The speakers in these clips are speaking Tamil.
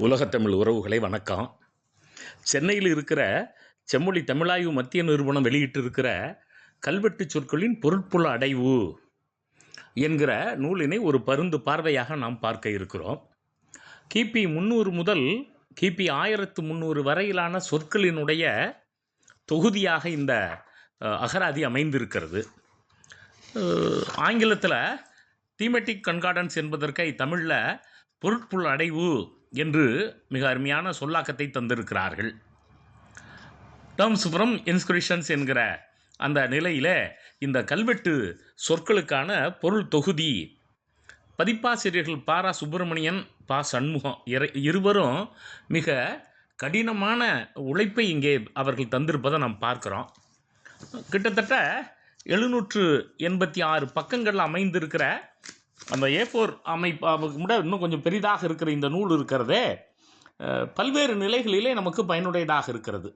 உலகத்தமிழ் உறவுகளை வணக்கம். சென்னையில் இருக்கிற செம்மொழி தமிழாய்வு மத்திய நிறுவனம் வெளியிட்டிருக்கிற கல்வெட்டு சொற்களின் பொருட்புல அடைவு என்கிற நூலினை ஒரு பருந்து பார்வையாக நாம் பார்க்க இருக்கிறோம். கிபி 300 முதல் கிபி 1300 வரையிலான சொற்களினுடைய தொகுதியாக இந்த அகராதி அமைந்திருக்கிறது. ஆங்கிலத்தில் தீமெட்டிக் கன்கார்டன்ஸ் என்பதற்கை தமிழில் பொருட்புல அடைவு என்று மிக அருமையான சொல்லாக்கத்தை தந்திருக்கிறார்கள். டேர்ம்ஸ் ஃப்ரம் இன்ஸ்கிரிப்ஷன்ஸ் என்கிற அந்த நிலையில் இந்த கல்வெட்டு சொற்களுக்கான பொருள் தொகுதி பதிப்பாசிரியர்கள் பாரா சுப்பிரமணியன், பா சண்முகம் இருவரும் மிக கடினமான உழைப்பை இங்கே அவர்கள் தந்திருப்பதை நாம் பார்க்குறோம். கிட்டத்தட்ட 786 பக்கங்கள் அமைந்திருக்கிற அந்த A4 அமைப்பு விட இன்னும் கொஞ்சம் பெரிதாக இருக்கிற இந்த நூல் இருக்கிறதே பல்வேறு நிலைகளிலே நமக்கு பயனுடையதாக இருக்கிறது.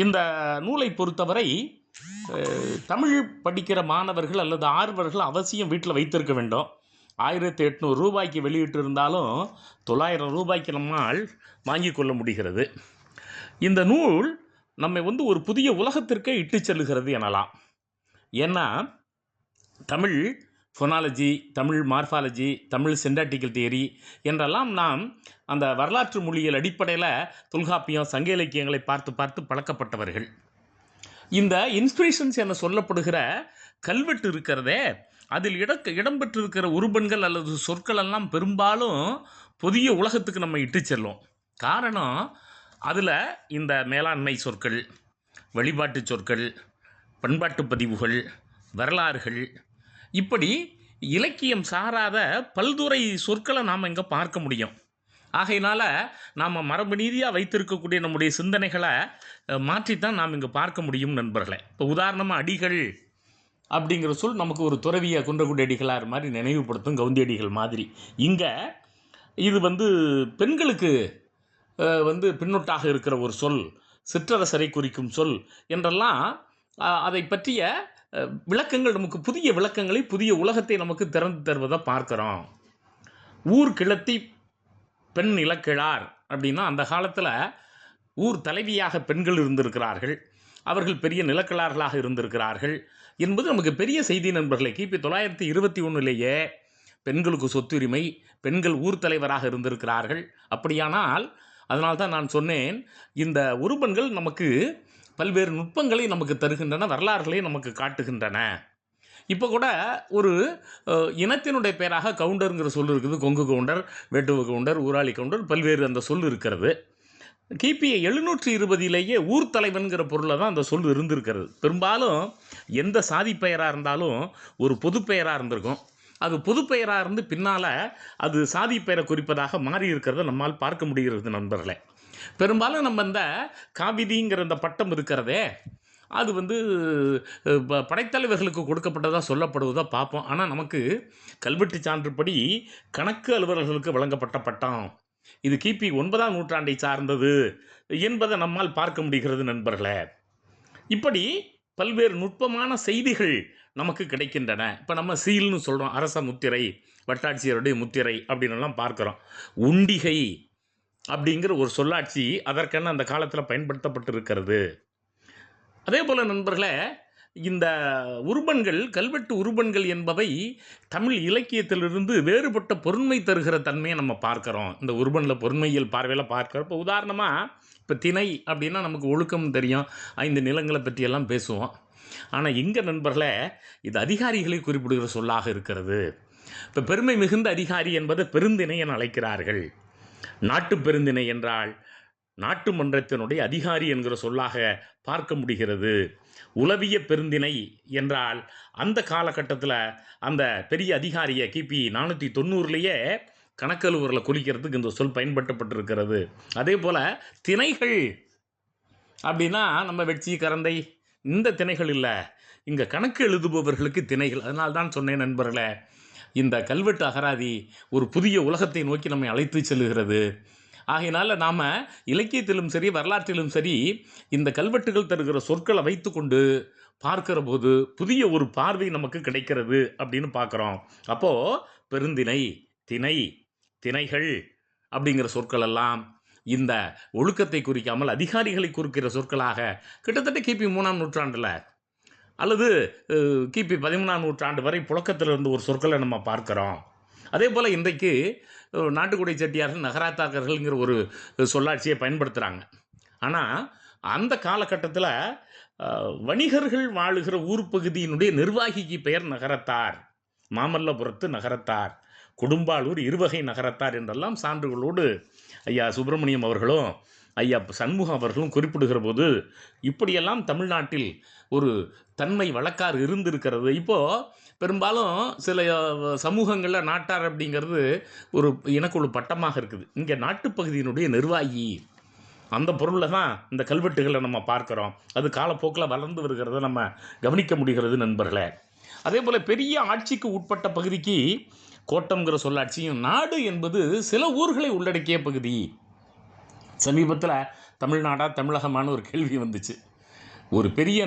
இந்த நூலை பொறுத்தவரை தமிழ் படிக்கிற மாணவர்கள் அல்லது ஆர்வர்கள் அவசியம் வீட்டில் வைத்திருக்க வேண்டும். 1800 ரூபாய்க்கு வெளியிட்டு இருந்தாலும் 900 ரூபாய்க்கு நம்மால் வாங்கி கொள்ள முடிகிறது. இந்த நூல் நம்மை ஒரு புதிய உலகத்திற்கே இட்டு செல்லுகிறது எனலாம். ஏன்னா Tamil phonology, Tamil morphology, Tamil syntactical theory என்றெல்லாம் நாம் அந்த வரலாற்று மொழியியல் அடிப்படையில் தொல்காப்பியம், சங்க இலக்கியங்களை பார்த்து பார்த்து பழக்கப்பட்டவர்கள். இந்த இன்ஸ்பிரேஷன்ஸ் என சொல்லப்படுகிற கல்வெட்டு இருக்கிறதே, அதில் இடம்பெற்றிருக்கிற உருபன்கள் அல்லது சொற்கள் எல்லாம் பெரும்பாலும் புதிய உலகத்துக்கு நம்ம இட்டு செல்லும். காரணம், அதில் இந்த மேலாண்மை சொற்கள், வழிபாட்டு சொற்கள், பண்பாட்டு பதிவுகள், வரலாறுகள், இப்படி இலக்கியம் சாராத பல்துறை சொற்களை நாம் இங்கே பார்க்க முடியும். ஆகையினால் நாம் மரபு ரீதியாக வைத்திருக்கக்கூடிய நம்முடைய சிந்தனைகளை மாற்றித்தான் நாம் இங்கே பார்க்க முடியும் நண்பர்களே. இப்போ உதாரணமாக அடிகள் அப்படிங்கிற சொல் நமக்கு ஒரு துறவிய குன்றக்குடி அடிகளார் மாதிரி நினைவுபடுத்தும், கவுந்தி அடிகள் மாதிரி. இங்கே இது பெண்களுக்கு பின்னொட்டாக இருக்கிற ஒரு சொல், சிற்றரசரை குறிக்கும் சொல் என்றெல்லாம் அதை பற்றிய விளக்கங்கள், நமக்கு புதிய விளக்கங்களை, புதிய உலகத்தை நமக்கு திறந்து தருவதை பார்க்குறோம். ஊர் கிழத்தி பெண் இலக்கிழார் அப்படின்னா அந்த காலத்தில் ஊர் தலைவியாக பெண்கள் இருந்திருக்கிறார்கள், அவர்கள் பெரிய நிலக்கிழார்களாக இருந்திருக்கிறார்கள் என்பது நமக்கு பெரிய செய்தி நண்பர்களே. கிபி 921 பெண்களுக்கு சொத்துரிமை, பெண்கள் ஊர் தலைவராக இருந்திருக்கிறார்கள். அப்படியானால் அதனால்தான் நான் சொன்னேன், இந்த உருபன்கள் நமக்கு பல்வேறு நுட்பங்களை நமக்கு தருகின்றன, வரலாறுகளை நமக்கு காட்டுகின்றன. இப்போ கூட ஒரு இனத்தினுடைய பெயராக கவுண்டருங்கிற சொல் இருக்குது. Kongu counter, வேட்டுவ counter, Urali counter, பல்வேறு அந்த சொல் இருக்கிறது. கிபி 720 ஊர் தலைவன்கிற பொருளில் தான் அந்த சொல் இருந்திருக்கிறது. பெரும்பாலும் எந்த சாதி பெயராக இருந்தாலும் ஒரு பொது பெயராக இருந்திருக்கும். அது பொது பெயராக இருந்து பின்னால் அது சாதி பெயரை குறிப்பதாக மாறி இருக்கிறத நம்மால் பார்க்க முடிகிறது நண்பர்களே. பெரும்பாலும் நம்ம இந்த காவிதிங்கிற இந்த பட்டம் இருக்கிறதே, அது படைத்தலைவர்களுக்கு கொடுக்கப்பட்டதாக சொல்லப்படுவதாக பார்ப்போம். ஆனால் நமக்கு கல்வெட்டு சான்றுப்படி கணக்கு அலுவலர்களுக்கு வழங்கப்பட்ட பட்டம், இது கிபி 9ஆம் நூற்றாண்டை சார்ந்தது என்பதை நம்மால் பார்க்க முடிகிறது நண்பர்களே. இப்படி பல்வேறு நுட்பமான செய்திகள் நமக்கு கிடைக்கின்றன. இப்போ நம்ம சீல்னு சொல்கிறோம், அரச முத்திரை, வட்டாட்சியருடைய முத்திரை அப்படின்னுலாம் பார்க்குறோம். உண்டிகை அப்படிங்கிற ஒரு சொல்லாட்சி அதற்கென அந்த காலத்தில் பயன்படுத்தப்பட்டிருக்கிறது. அதே போல் நண்பர்களே, இந்த உருபன்கள், கல்வெட்டு உருபன்கள் என்பவை தமிழ் இலக்கியத்திலிருந்து வேறுபட்ட பொருண்மை தருகிற தன்மையை நம்ம பார்க்குறோம். இந்த உருபனில் பொருண்மையியல் பார்வையில் பார்க்குறோம். இப்போ உதாரணமாக இப்போ திணை அப்படின்னா நமக்கு ஒழுக்கம் தெரியும், 5 நிலங்களை பற்றியெல்லாம் பேசுவோம். ஆனால் இங்கே நண்பர்களே, இது அதிகாரிகளை குறிப்பிடுகிற சொல்லாக இருக்கிறது. இப்போ பெருமை மிகுந்த அதிகாரி என்பதை பெருந்திணை என அழைக்கிறார்கள். நாட்டு பெருந்திணை என்றால் நாட்டு மன்றத்தினுடைய அதிகாரி என்கிற சொல்லாக பார்க்க முடிகிறது. உளவிய பெருந்திணை என்றால் அந்த காலகட்டத்தில் அந்த பெரிய அதிகாரியை கிபி 490 கணக்கலுவரில் குறிக்கிறதுக்கு இந்த சொல் பயன்படுத்தப்பட்டிருக்கிறது. அதே போல் திணைகள் அப்படின்னா நம்ம வெட்சி, கரந்தை, இந்த திணைகள் இல்லை, இங்கே கணக்கு எழுதுபவர்களுக்கு திணைகள். அதனால்தான் சொன்னேன் நண்பர்களே, இந்த கல்வெட்டு அகராதி ஒரு புதிய உலகத்தை நோக்கி நம்மை அழைத்து செல்லுகிறது. ஆகையினால் நாம் இலக்கியத்திலும் சரி வரலாற்றிலும் சரி இந்த கல்வெட்டுகள் தருகிற சொற்களை வைத்து கொண்டு பார்க்கிற போது புதிய ஒரு பார்வை நமக்கு கிடைக்கிறது அப்படின்னு பார்க்குறோம். அப்போது பெருந்திணை, திணை, திணைகள் அப்படிங்கிற சொற்கள் எல்லாம் இந்த ஒழுக்கத்தை குறிக்காமல் அதிகாரிகளை குறிக்கிற சொற்களாக கிட்டத்தட்ட கிபி 3ஆம் நூற்றாண்டில் அல்லது கிபி 13ஆம் நூற்றாண்டு வரை புழக்கத்தில் இருந்த ஒரு சொற்களை நம்ம பார்க்குறோம். அதே போல் இன்றைக்கு நாட்டுக்குடை செட்டியார்கள் நகராத்தாக்கர்கள்ங்கிற ஒரு சொல்லாட்சியை பயன்படுத்துகிறாங்க. ஆனால் அந்த காலகட்டத்தில் வணிகர்கள் வாழுகிற ஊர் பகுதியினுடைய நிர்வாகிக்கு பெயர் நகரத்தார், மாமல்லபுரத்து நகரத்தார், கொடும்பாளூர் இருவகை நகரத்தார் என்றெல்லாம் சான்றுகளோடு ஐயா சுப்பிரமணியம் அவர்களும் ஐயா சண்முகம் அவர்களும் குறிப்பிடுகிற போது இப்படியெல்லாம் தமிழ்நாட்டில் ஒரு தன்மை வழக்காறு இருந்திருக்கிறது. இப்போது பெரும்பாலும் சில சமூகங்களில் நாட்டார் அப்படிங்கிறது ஒரு இனக்குழு பட்டமாக இருக்குது. இங்கே நாட்டுப்பகுதியினுடைய நிர்வாகி அந்த பொருளில் தான் இந்த கல்வெட்டுகளை நம்ம பார்க்குறோம். அது காலப்போக்கில் வளர்ந்து வருகிறத நம்ம கவனிக்க முடிகிறது நண்பர்களே. அதே போல் பெரிய ஆட்சிக்கு உட்பட்ட பகுதிக்கு கோட்டம்ங்கிற சொல்லாட்சியும், நாடு என்பது சில ஊர்களை உள்ளடக்கிய பகுதி. சமீபத்தில் தமிழ்நாடா தமிழகமான ஒரு கேள்வி வந்துச்சு. ஒரு பெரிய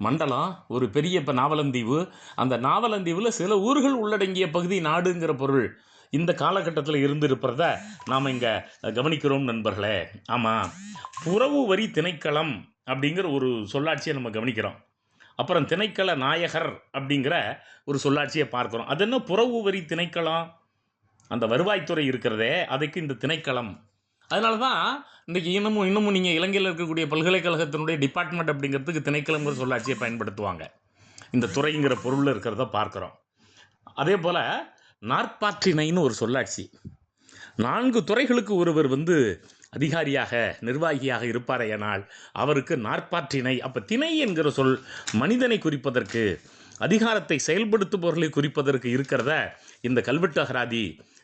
மண்டலம், ஒரு பெரிய இப்போ நாவலந்தீவு, அந்த நாவலந்தீவில் சில ஊர்கள் உள்ளடங்கிய பகுதி நாடுங்கிற பொருள் இந்த காலகட்டத்தில் இருந்திருப்பதை நாம் இங்கே கவனிக்கிறோம் நண்பர்களே. ஆமாம், புறவு வரி திணைக்களம் அப்படிங்கிற ஒரு சொல்லாட்சியை நம்ம கவனிக்கிறோம். அப்புறம் திணைக்கள நாயகர் அப்படிங்கிற ஒரு சொல்லாட்சியை பார்க்குறோம். அது என்ன புறவு வரி திணைக்களம்? அந்த வருவாய்த்துறை இருக்கிறதே, அதுக்கு இந்த திணைக்களம். அதனால தான் இன்றைக்கி இன்னமும் நீங்கள் இலங்கையில் இருக்கக்கூடிய பல்கலைக்கழகத்தினுடைய டிபார்ட்மெண்ட் அப்படிங்கிறதுக்கு திணைக்களங்கிற சொல்லாட்சியை பயன்படுத்துவாங்க. இந்த துறைங்கிற பொருளில் இருக்கிறத பார்க்குறோம். அதே போல் நாற்பாற்றினைன்னு ஒரு சொல்லாட்சி. 4 துறைகளுக்கு ஒருவர் அதிகாரியாக நிர்வாகியாக இருப்பாரேயானால் அவருக்கு நாற்பாற்றினை. அப்போ திணை என்கிற சொல் மனிதனை குறிப்பதற்கு, அதிகாரத்தை செயல்படுத்துபவர்களை குறிப்பதற்கு இருக்கிறத இந்த கல்வெட்டு அகராதி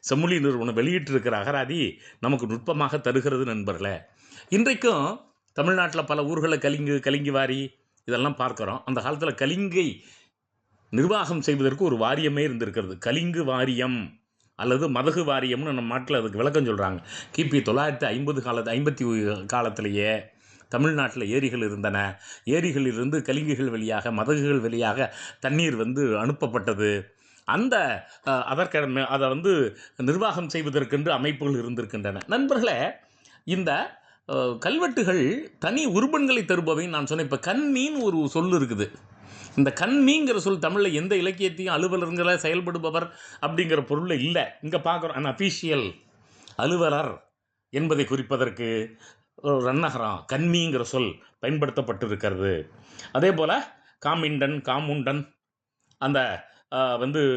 செம்மொழி நிறுவனம் வெளியிட்டிருக்கிற அகராதி நமக்கு நுட்பமாக தருகிறது நண்பர்களே. இன்றைக்கும் தமிழ்நாட்டில் பல ஊர்களில் கலிங்கு வாரி இதெல்லாம் பார்க்குறோம். அந்த காலத்தில் கலிங்கை நிர்வாகம் செய்வதற்கு ஒரு வாரியமே இருந்திருக்கிறது. கலிங்கு வாரியம் அல்லது மதகு வாரியம்னு நம்ம நாட்டில் அதுக்கு விளக்கம் சொல்கிறாங்க. கிபி 950 காலத்திலேயே தமிழ்நாட்டில் ஏரிகள் இருந்தன. ஏரிகளிலிருந்து கலிங்குகள் வழியாக மதகுகள் வழியாக தண்ணீர் அனுப்பப்பட்டது. அந்த அதை நிர்வாகம் செய்வதற்கென்று அமைப்புகள் இருந்திருக்கின்றன. நண்பர்களே, இந்த கல்வெட்டுகள் தனி உருவங்களை தருபவை. நான் சொன்னேன், இப்போ கண்ணின்னு ஒரு சொல் இருக்குது. இந்த கண்ணிங்கிற சொல் தமிழில் எந்த இலக்கியத்தையும் அலுவலருங்கிற செயல்படுபவர் அப்படிங்கிற பொருளில் இல்லை. இங்கே பார்க்குறோம், அன் அஃபீஷியல் அலுவலர் என்பதை குறிப்பதற்கு ரன்னகரம் கண்ணிங்கிற சொல் பயன்படுத்தப்பட்டிருக்கிறது. அதே போல் காமுண்டன் அந்த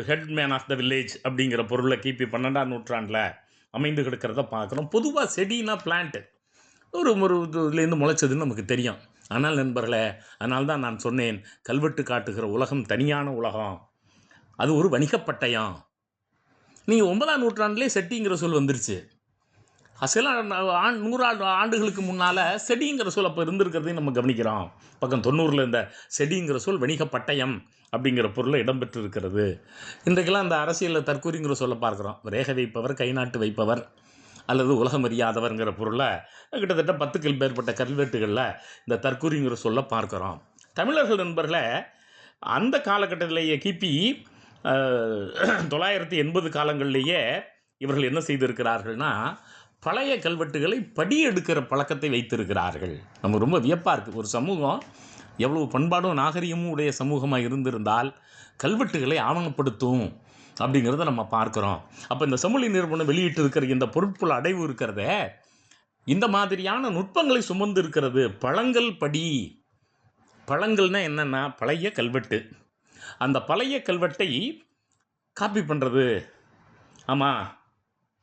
ஹெட்மேன் ஆஃப் த வில்லேஜ் அப்படிங்கிற பொருளை கிபி 12ஆம் நூற்றாண்டில் அமைந்து கிடக்கிறத பார்க்குறோம். பொதுவாக செடினா பிளான்ட்டு ஒரு இதுலேருந்து முளைச்சதுன்னு நமக்கு தெரியும். ஆனால் நண்பர்களே, அதனால்தான் நான் சொன்னேன், கல்வெட்டு காட்டுகிற உலகம் தனியான உலகம், அது ஒரு வணிகப்பட்டயம். நீங்கள் 9ஆம் நூற்றாண்டுலேயே செட்டிங்கிற சொல் வந்துருச்சு. சில 100 ஆண்டுகளுக்கு முன்னால் செடிங்கிற சொல் அப்போ இருந்திருக்கிறதையும் நம்ம கவனிக்கிறோம். பக்கம் 90 இந்த செடிங்கிற சொல் வணிகப்பட்டயம் அப்படிங்கிற பொருளில் இடம்பெற்று இருக்கிறது. இன்றைக்கெல்லாம் இந்த அரசியலில் தற்கூரிங்கிற சொல்ல பார்க்குறோம். ரேகை வைப்பவர், கை நாட்டு வைப்பவர் அல்லது உலகம் அறியாதவர்ங்கிற பொருளை கிட்டத்தட்ட 10க்கு மேற்பட்ட கல்வெட்டுகளில் இந்த தற்கூரிங்கிற சொல்ல பார்க்குறோம். தமிழர்கள் நண்பர்களே, அந்த காலகட்டத்திலேயே கிபி 980 காலங்களிலேயே இவர்கள் என்ன செய்திருக்கிறார்கள்னா, பழைய கல்வெட்டுகளை படியெடுக்கிற பழக்கத்தை வைத்திருக்கிறார்கள். நமக்கு ரொம்ப வியப்பாக இருக்குது. ஒரு சமூகம் எவ்வளவு பண்பாடும் நாகரிகமும் உடைய சமூகமாக இருந்திருந்தால் கல்வெட்டுகளை ஆவணப்படுத்தும் அப்படிங்கிறத நம்ம பார்க்குறோம். அப்போ இந்த செம்மொழி நிறுவனம் வெளியிட்டு இருக்கிற இந்த பொருட்புல அடைவு இருக்கிறதே, இந்த மாதிரியான நுட்பங்களை சுமந்து இருக்கிறது. பழங்கல் படி, பழங்கள்னால் என்னென்னா பழைய கல்வெட்டு. அந்த பழைய கல்வெட்டை காப்பி பண்ணுறது. ஆமாம்,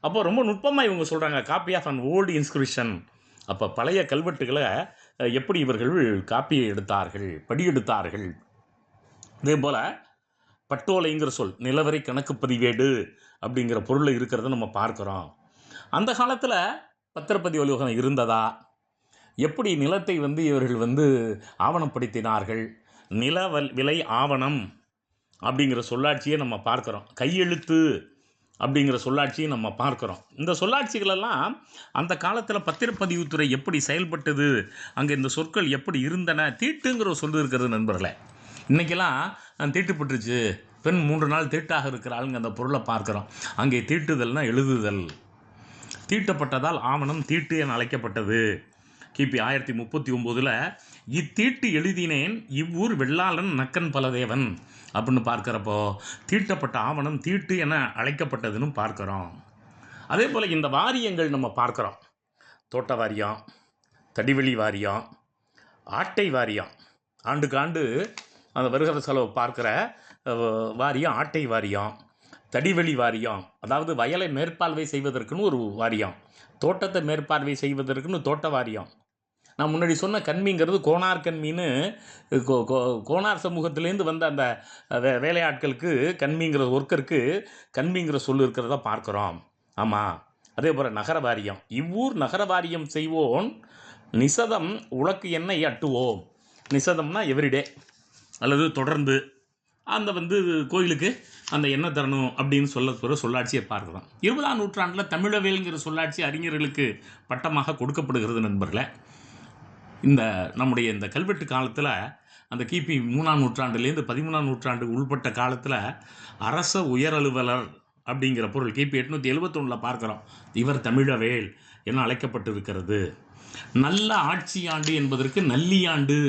அப்போ ரொம்ப நுட்பமாக இவங்க சொல்கிறாங்க, copy of an old inscription. அப்போ பழைய கல்வெட்டுகளை எப்படி இவர்கள் காப்பி எடுத்தார்கள், படி எடுத்தார்கள். இதே போல் பட்டோலைங்கிற சொல் நிலவரை கணக்கு பதிவேடு அப்படிங்கிற பொருளில் இருக்கிறத நம்ம பார்க்குறோம். அந்த காலத்தில் பத்திரப்பதிவு அலுவலகம் இருந்ததா, எப்படி நிலத்தை இவர்கள் ஆவணப்படுத்தினார்கள், நில விலை ஆவணம் அப்படிங்கிற சொல்லாட்சியை நம்ம பார்க்குறோம். கையெழுத்து அப்படிங்கிற சொல்லாட்சியை நம்ம பார்க்குறோம். இந்த சொல்லாட்சிகளெல்லாம் அந்த காலத்தில் பத்திரப்பதிவுத்துறை எப்படி செயல்பட்டது, அங்கே இந்த சொற்கள் எப்படி இருந்தன. தீட்டுங்கிற சொல் இருக்கிறது நண்பர்களே. இன்றைக்கெல்லாம் தீட்டுப்பட்டுருச்சு, பெண் 3 நாள் தீட்டாக இருக்கிறாளுங்க அந்த பொருளை பார்க்குறோம். அங்கே தீட்டுதல்னால் எழுதுதல். தீட்டப்பட்டதால் ஆவணம் தீட்டு என அழைக்கப்பட்டது. கிபி 1039 இத்தீட்டு எழுதினேன் இவ்வூர் வெள்ளாளன் நக்கன் பலதேவன் அப்படின்னு பார்க்குறப்போ தீட்டப்பட்ட ஆவணம் தீட்டு என அழைக்கப்பட்டதுன்னு பார்க்குறோம். அதே போல் இந்த வாரியங்கள் நம்ம பார்க்குறோம். தோட்ட வாரியம், தடிவெளி வாரியம், ஆட்டை வாரியம், ஆண்டுக்கு ஆண்டு அந்த வருகிற செலவு பார்க்குற வாரியம் ஆட்டை வாரியம், தடிவெளி வாரியம், அதாவது வயலை மேற்பார்வை செய்வதற்குன்னு ஒரு வாரியம், தோட்டத்தை மேற்பார்வை செய்வதற்குன்னு தோட்ட வாரியம். நான் முன்னாடி சொன்ன கண்மிங்கிறது கோனார் கண்மின்னு கோனார் சமூகத்திலேருந்து வந்த அந்த வேலையாட்களுக்கு கண்மிங்கிற ஒர்க்கருக்கு கண்மிங்கிற சொல் இருக்கிறத பார்க்குறோம். ஆமாம். அதே போல் நகர வாரியம், இவ்வூர் நகர வாரியம் செய்வோன் நிசதம் உலக்கு எண்ணெய் அட்டுவோம். நிசதம்னா எவ்ரிடே அல்லது தொடர்ந்து அந்த கோயிலுக்கு அந்த எண்ணெய் தரணும் அப்படின்னு சொல்ல சொல்லாட்சியை பார்க்குறோம். 20ஆம் நூற்றாண்டில் தமிழவேல்ங்கிற சொல்லாட்சி அறிஞர்களுக்கு பட்டமாக கொடுக்கப்படுகிறது நண்பர்களே. நம்முடைய இந்த கல்வெட்டு காலத்தில் அந்த கிபி 3ஆம் நூற்றாண்டுலேருந்து 13ஆம் நூற்றாண்டு உள்பட்ட காலத்தில் அரச உயரலுவலர் அப்படிங்கிற பொருள் கிபி 871 பார்க்குறோம். இவர் தமிழவேல் என அழைக்கப்பட்டிருக்கிறது. நல்ல ஆட்சி ஆண்டு என்பதற்கு நல்லியாண்டு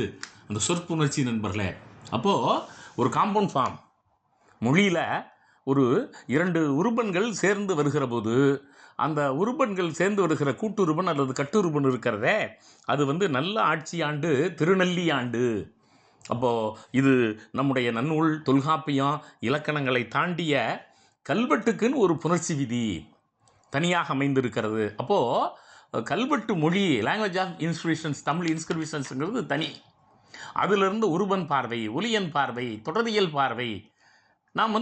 அந்த சொற்புணர்ச்சி நண்பர்களே. அப்போது ஒரு காம்பவுண்ட் ஃபார்ம் மொழியில் ஒரு 2 உருபன்கள் சேர்ந்து வருகிற போது அந்த உருபன்கள் சேர்ந்து வருகிற கூட்டுருபன் அல்லது கட்டுருபன் இருக்கிறதே அது நல்ல ஆட்சி ஆண்டு, திருநல்லி ஆண்டு. அப்போது இது நம்முடைய நன்னூல், தொல்காப்பியம், இலக்கணங்களை தாண்டிய கல்வெட்டுக்குன்னு ஒரு புணர்ச்சி விதி தனியாக அமைந்திருக்கிறது. அப்போது கல்வெட்டு மொழி, லாங்குவேஜ் ஆஃப் இன்ஸ்கிரிப்ஷன்ஸ், தமிழ் இன்ஸ்கிரிப்ஷன்ஸுங்கிறது தனி. அதிலிருந்து உருபன் பார்வை, ஒலியன் பார்வை, தொடரியல் பார்வை நாம்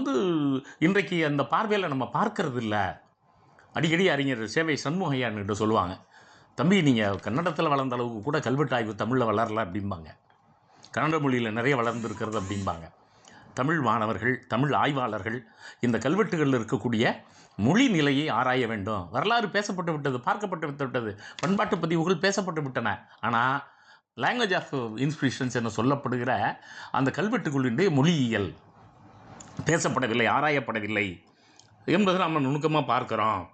இன்றைக்கு அந்த பார்வையில் நம்ம பார்க்கறது இல்லை. அடிக்கடி அறிஞர் சேவை சண்முகையான்கிட்ட சொல்லுவாங்க, தம்பி நீங்கள் கன்னடத்தில் வளர்ந்த அளவுக்கு கூட கல்வெட்டு ஆய்வு தமிழில் வளரல அப்படிம்பாங்க. கன்னட மொழியில் நிறைய வளர்ந்துருக்கிறது அப்படிம்பாங்க. தமிழ் மாணவர்கள், தமிழ் ஆய்வாளர்கள் இந்த கல்வெட்டுகளில் இருக்கக்கூடிய மொழி நிலையை ஆராய வேண்டும். வரலாறு பேசப்பட்டு விட்டது, பார்க்கப்பட்டு விட்டது, பண்பாட்டு பதிவுகள் பேசப்பட்டு விட்டன. ஆனால் லாங்குவேஜ் ஆஃப் இன்ஸ்பிரேஷன்ஸ் என சொல்லப்படுகிற அந்த கல்வெட்டுக்குள்ளின்றே மொழியியல் பேசப்படவில்லை, ஆராயப்படவில்லை என்பதை நம்ம நுணுக்கமாக பார்க்குறோம்.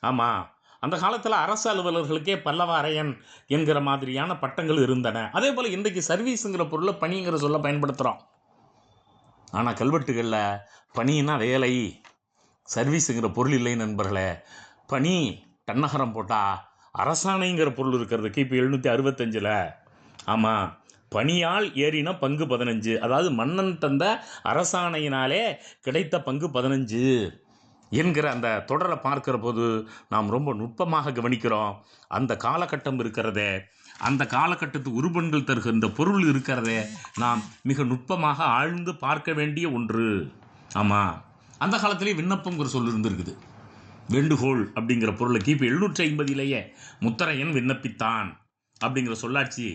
ஆமாம், அந்த காலத்தில் அரசு அலுவலர்களுக்கே பல்லவ அரையன் என்கிற மாதிரியான பட்டங்கள் இருந்தன. அதே போல் இன்றைக்கு சர்வீஸுங்கிற பொருளை பணிங்கிற சொல்ல பயன்படுத்துகிறோம். ஆனால் கல்வெட்டுகளில் பணின்னா வேலை, சர்வீஸுங்கிற பொருள் இல்லை நண்பர்களே. பணி டன்னகரம் போட்டால் அரசாணைங்கிற பொருள் இருக்கிறது கிபி 765. ஆமாம், பணியால் ஏறின பங்கு 15, அதாவது மன்னன் தந்த அரசாணையினாலே கிடைத்த பங்கு 15 என்கிற அந்த தொடரை பார்க்கிற போது நாம் ரொம்ப நுட்பமாக கவனிக்கிறோம். அந்த காலகட்டம் இருக்கிறதே, அந்த காலகட்டத்து உருபன்கள் தருகின்ற பொருள் இருக்கிறதே நாம் மிக நுட்பமாக ஆழ்ந்து பார்க்க வேண்டிய ஒன்று. ஆமாம், அந்த காலத்திலே விண்ணப்பங்கிற சொல் இருந்திருக்குது. வேண்டுகோள் அப்படிங்கிற பொருளை கிபி 750 முத்தரையன் விண்ணப்பித்தான் அப்படிங்கிற சொல்லாட்சி.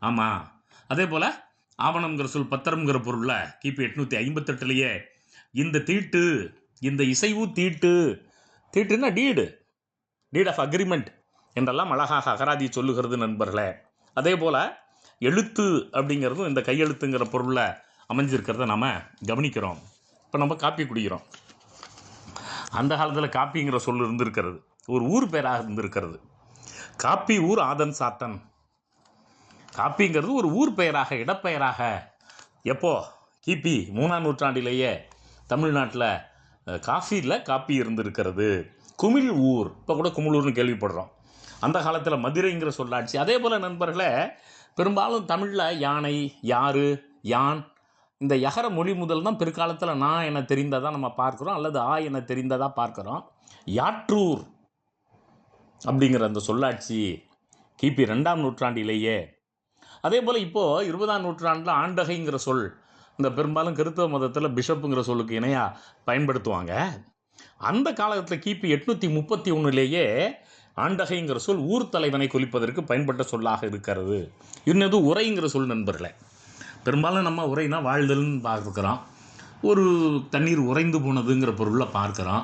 ஆமாம், அதே போல் ஆவணம்ங்கிற சொல் பத்திரம்ங்கிற பொருளில் கிபி 858 இந்த தீட்டு, இந்த இசைவு தீட்டு, தீட்டுன்னா டீட் ஆஃப் அக்ரிமெண்ட் என்றெல்லாம் அழகாக அகராதி சொல்லுகிறது நண்பர்களே. அதே போல் எழுத்து அப்படிங்கிறதும் இந்த கையெழுத்துங்கிற பொருளில் அமைஞ்சிருக்கிறத நாம் கவனிக்கிறோம். இப்போ நம்ம காப்பி குடிக்கிறோம். அந்த காலத்தில் காப்பிங்கிற சொல் இருந்திருக்கிறது, ஒரு ஊர் பேராக இருந்திருக்கிறது. காப்பி ஊர் ஆதன் சாத்தன். காப்பிங்கிறது ஒரு ஊர் பெயராக, இடப்பெயராக எப்போ கிபி 3ஆம் நூற்றாண்டிலேயே தமிழ்நாட்டில் காப்பி இருந்திருக்கிறது. குமிழ் ஊர், இப்போ கூட குமிழூர்னு கேள்விப்படுறோம். அந்த காலத்தில் மதுரைங்கிற சொல்லாட்சி. அதே போல் நண்பர்களே, பெரும்பாலும் தமிழில் யானை, யாரு, யான் இந்த யகர மொழி முதல் தான் பிற்காலத்தில் நான் என தெரிந்ததாக நம்ம பார்க்குறோம், அல்லது ஆ என தெரிந்ததாக பார்க்குறோம். யாற்றூர் அப்படிங்கிற அந்த சொல்லாட்சி கிபி 2ஆம் நூற்றாண்டிலேயே. அதே போல் இப்போது 20ஆம் நூற்றாண்டில் ஆண்டகைங்கிற சொல் இந்த பெரும்பாலும் கிறிஸ்தவ மதத்தில் பிஷப்புங்கிற சொல்லுக்கு இணையாக பயன்படுத்துவாங்க. அந்த காலத்தில் கிபி 831 ஆண்டகைங்கிற சொல் ஊர் தலைவனை குறிப்பதற்கு பயன்பட்ட சொல்லாக இருக்கிறது. இன்னது உரைங்கிற சொல் நண்பர்களே. பெரும்பாலும் நம்ம உரைனா வாழ்தல்னு பார்க்குறோம், ஒரு தண்ணீர் உறைந்து போனதுங்கிற பொருளில் பார்க்குறோம்.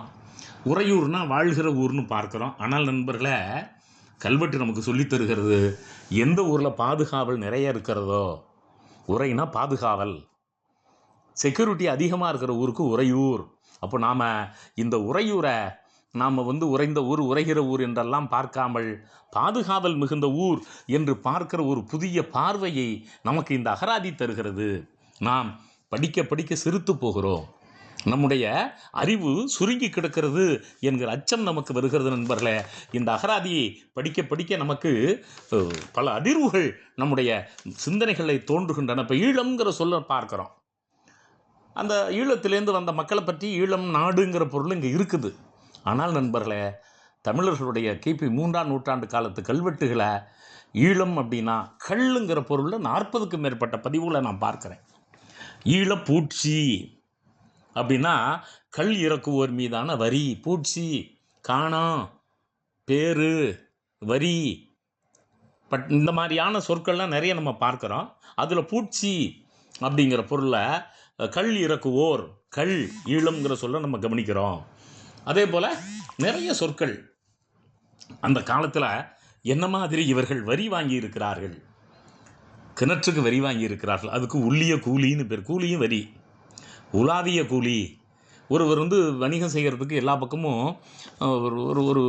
உறையூர்னா வாழ்கிற ஊர்னு பார்க்குறோம். ஆனால் நண்பர்களே, கல்வெட்டு நமக்கு சொல்லித்தருகிறது எந்த ஊரில் பாதுகாவல் நிறைய இருக்கிறதோ, உரைனா பாதுகாவல், செக்யூரிட்டி அதிகமாக இருக்கிற ஊருக்கு உறையூர். அப்போ நாம் இந்த உறையூரை நாம் வந்து உறைந்த ஊர் உரைகிற ஊர் என்றெல்லாம் பார்க்காமல் பாதுகாவல் மிகுந்த ஊர் என்று பார்க்கிற ஒரு புதிய பார்வையை நமக்கு இந்த அகராதி தருகிறது. நாம் படிக்க படிக்க சிரித்து போகிறோம். நம்முடைய அறிவு சுருங்கி கிடக்கிறது என்கிற அச்சம் நமக்கு வருகிறது நண்பர்களே. இந்த அகராதியை படிக்க படிக்க நமக்கு பல அதிர்வுகள் நம்முடைய சிந்தனைகளை தோன்றுகின்றன. இப்போ ஈழம்ங்கிற சொல்ல பார்க்குறோம். அந்த ஈழத்திலேருந்து வந்த மக்களை பற்றி ஈழம் நாடுங்கிற பொருள் இங்கே இருக்குது. ஆனால் நண்பர்களே, தமிழர்களுடைய கிபி 3ஆம் நூற்றாண்டு காலத்து கல்வெட்டுகளை ஈழம் அப்படின்னா கல்லுங்கிற பொருளில் 40க்கும் மேற்பட்ட பதிவுகளை நான் பார்க்குறேன். ஈழப்பூட்சி அப்படின்னா கல் இறக்குவோர் மீதான வரி. பூட்சி, காணம், பேரு, வரி, இந்த மாதிரியான சொற்கள்லாம் நிறைய நம்ம பார்க்குறோம். அதில் பூட்சி அப்படிங்கிற பொருளை கல் இறக்குவோர், கல், ஈழம்ங்கிற சொல்ல நம்ம கவனிக்கிறோம். அதே போல் நிறைய சொற்கள் அந்த காலத்தில் என்ன மாதிரி இவர்கள் வரி வாங்கி இருக்கிறார்கள். கிணற்றுக்கு வரி வாங்கி இருக்கிறார்கள். அதுக்கு உள்ளிய கூலின்னு பேர். கூலியும் வரி. உலாவிய கூலி. ஒருவர் வந்து வணிகம் செய்கிறதுக்கு எல்லா பக்கமும் ஒரு ஒரு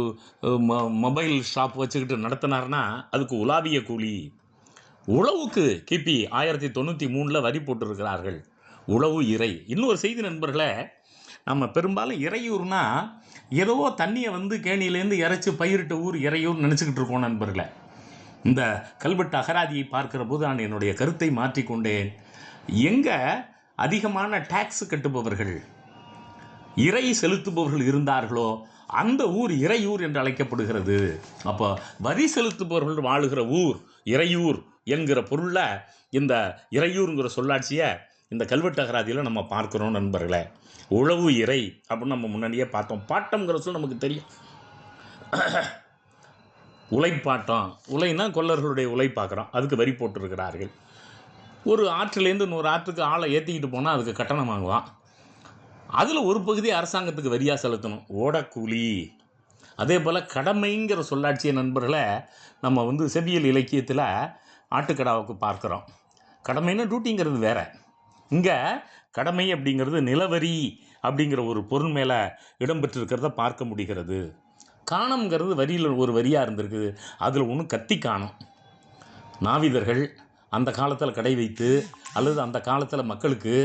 மொபைல் ஷாப் வச்சுக்கிட்டு நடத்தினார்னா அதுக்கு உலாவிய கூலி. உழவுக்கு கிபி 1093 வரி போட்டிருக்கிறார்கள். உழவு இறை. இன்னொரு செய்தி நண்பர்களே, நம்ம பெரும்பாலும் இறையூர்னா ஏதோ தண்ணியை வந்து கேணியிலேருந்து இறைச்சி பயிரிட்ட ஊர் இறையூர் நினச்சிக்கிட்டு இருக்கோம் நண்பர்களே. இந்த கல்வெட்டு அகராதியை பார்க்கிற போது நான் என்னுடைய கருத்தை மாற்றிக்கொண்டேன். எங்கே அதிகமான டேக்ஸ் கட்டுபவர்கள், இறை செலுத்துபவர்கள் இருந்தார்களோ அந்த ஊர் இறையூர் என்று அழைக்கப்படுகிறது. அப்போ வரி செலுத்துபவர்கள் வாழுகிற ஊர் இறையூர் என்கிற பொருளில் இந்த இறையூருங்கிற சொல்லாட்சியை இந்த கல்வெட்டு அகராதியில் நம்ம பார்க்குறோம் நண்பர்களே. உழவு இறை அப்படின்னு நம்ம முன்னாடியே பார்த்தோம். பாட்டம்ங்கிற சொல் நமக்கு தெரியும். உழைப்பாட்டம். உலைன்னா கொல்லர்களுடைய உலை பார்க்குறோம். அதுக்கு வரி போட்டிருக்கிறார்கள். ஒரு ஆற்றிலேருந்து இன்னொரு ஆற்றுக்கு ஆளை ஏற்றிக்கிட்டு போனால் அதுக்கு கட்டணம் வாங்குவான். அதில் ஒரு பகுதி அரசாங்கத்துக்கு வரியாக செலுத்தணும். ஓடக்கூலி. அதே போல் கடமைங்கிற சொல்லாட்சிய நண்பர்களை நம்ம வந்து செவ்வியல் இலக்கியத்தில் ஆட்டுக்கடாவுக்கு பார்க்குறோம். கடமைன்னா டியூட்டிங்கிறது வேறு. இங்கே கடமை அப்படிங்கிறது நிலவரி அப்படிங்கிற ஒரு பொருள் மேலே இடம்பெற்றிருக்கிறத பார்க்க முடிகிறது. காணம்ங்கிறது வரியில் ஒரு வரியாக இருந்திருக்குது. அதில் ஒன்றும் கத்தி காணும். நாவிதர்கள் அந்த காலத்தில் கடை வைத்து அல்லது அந்த காலத்தில் மக்களுக்கு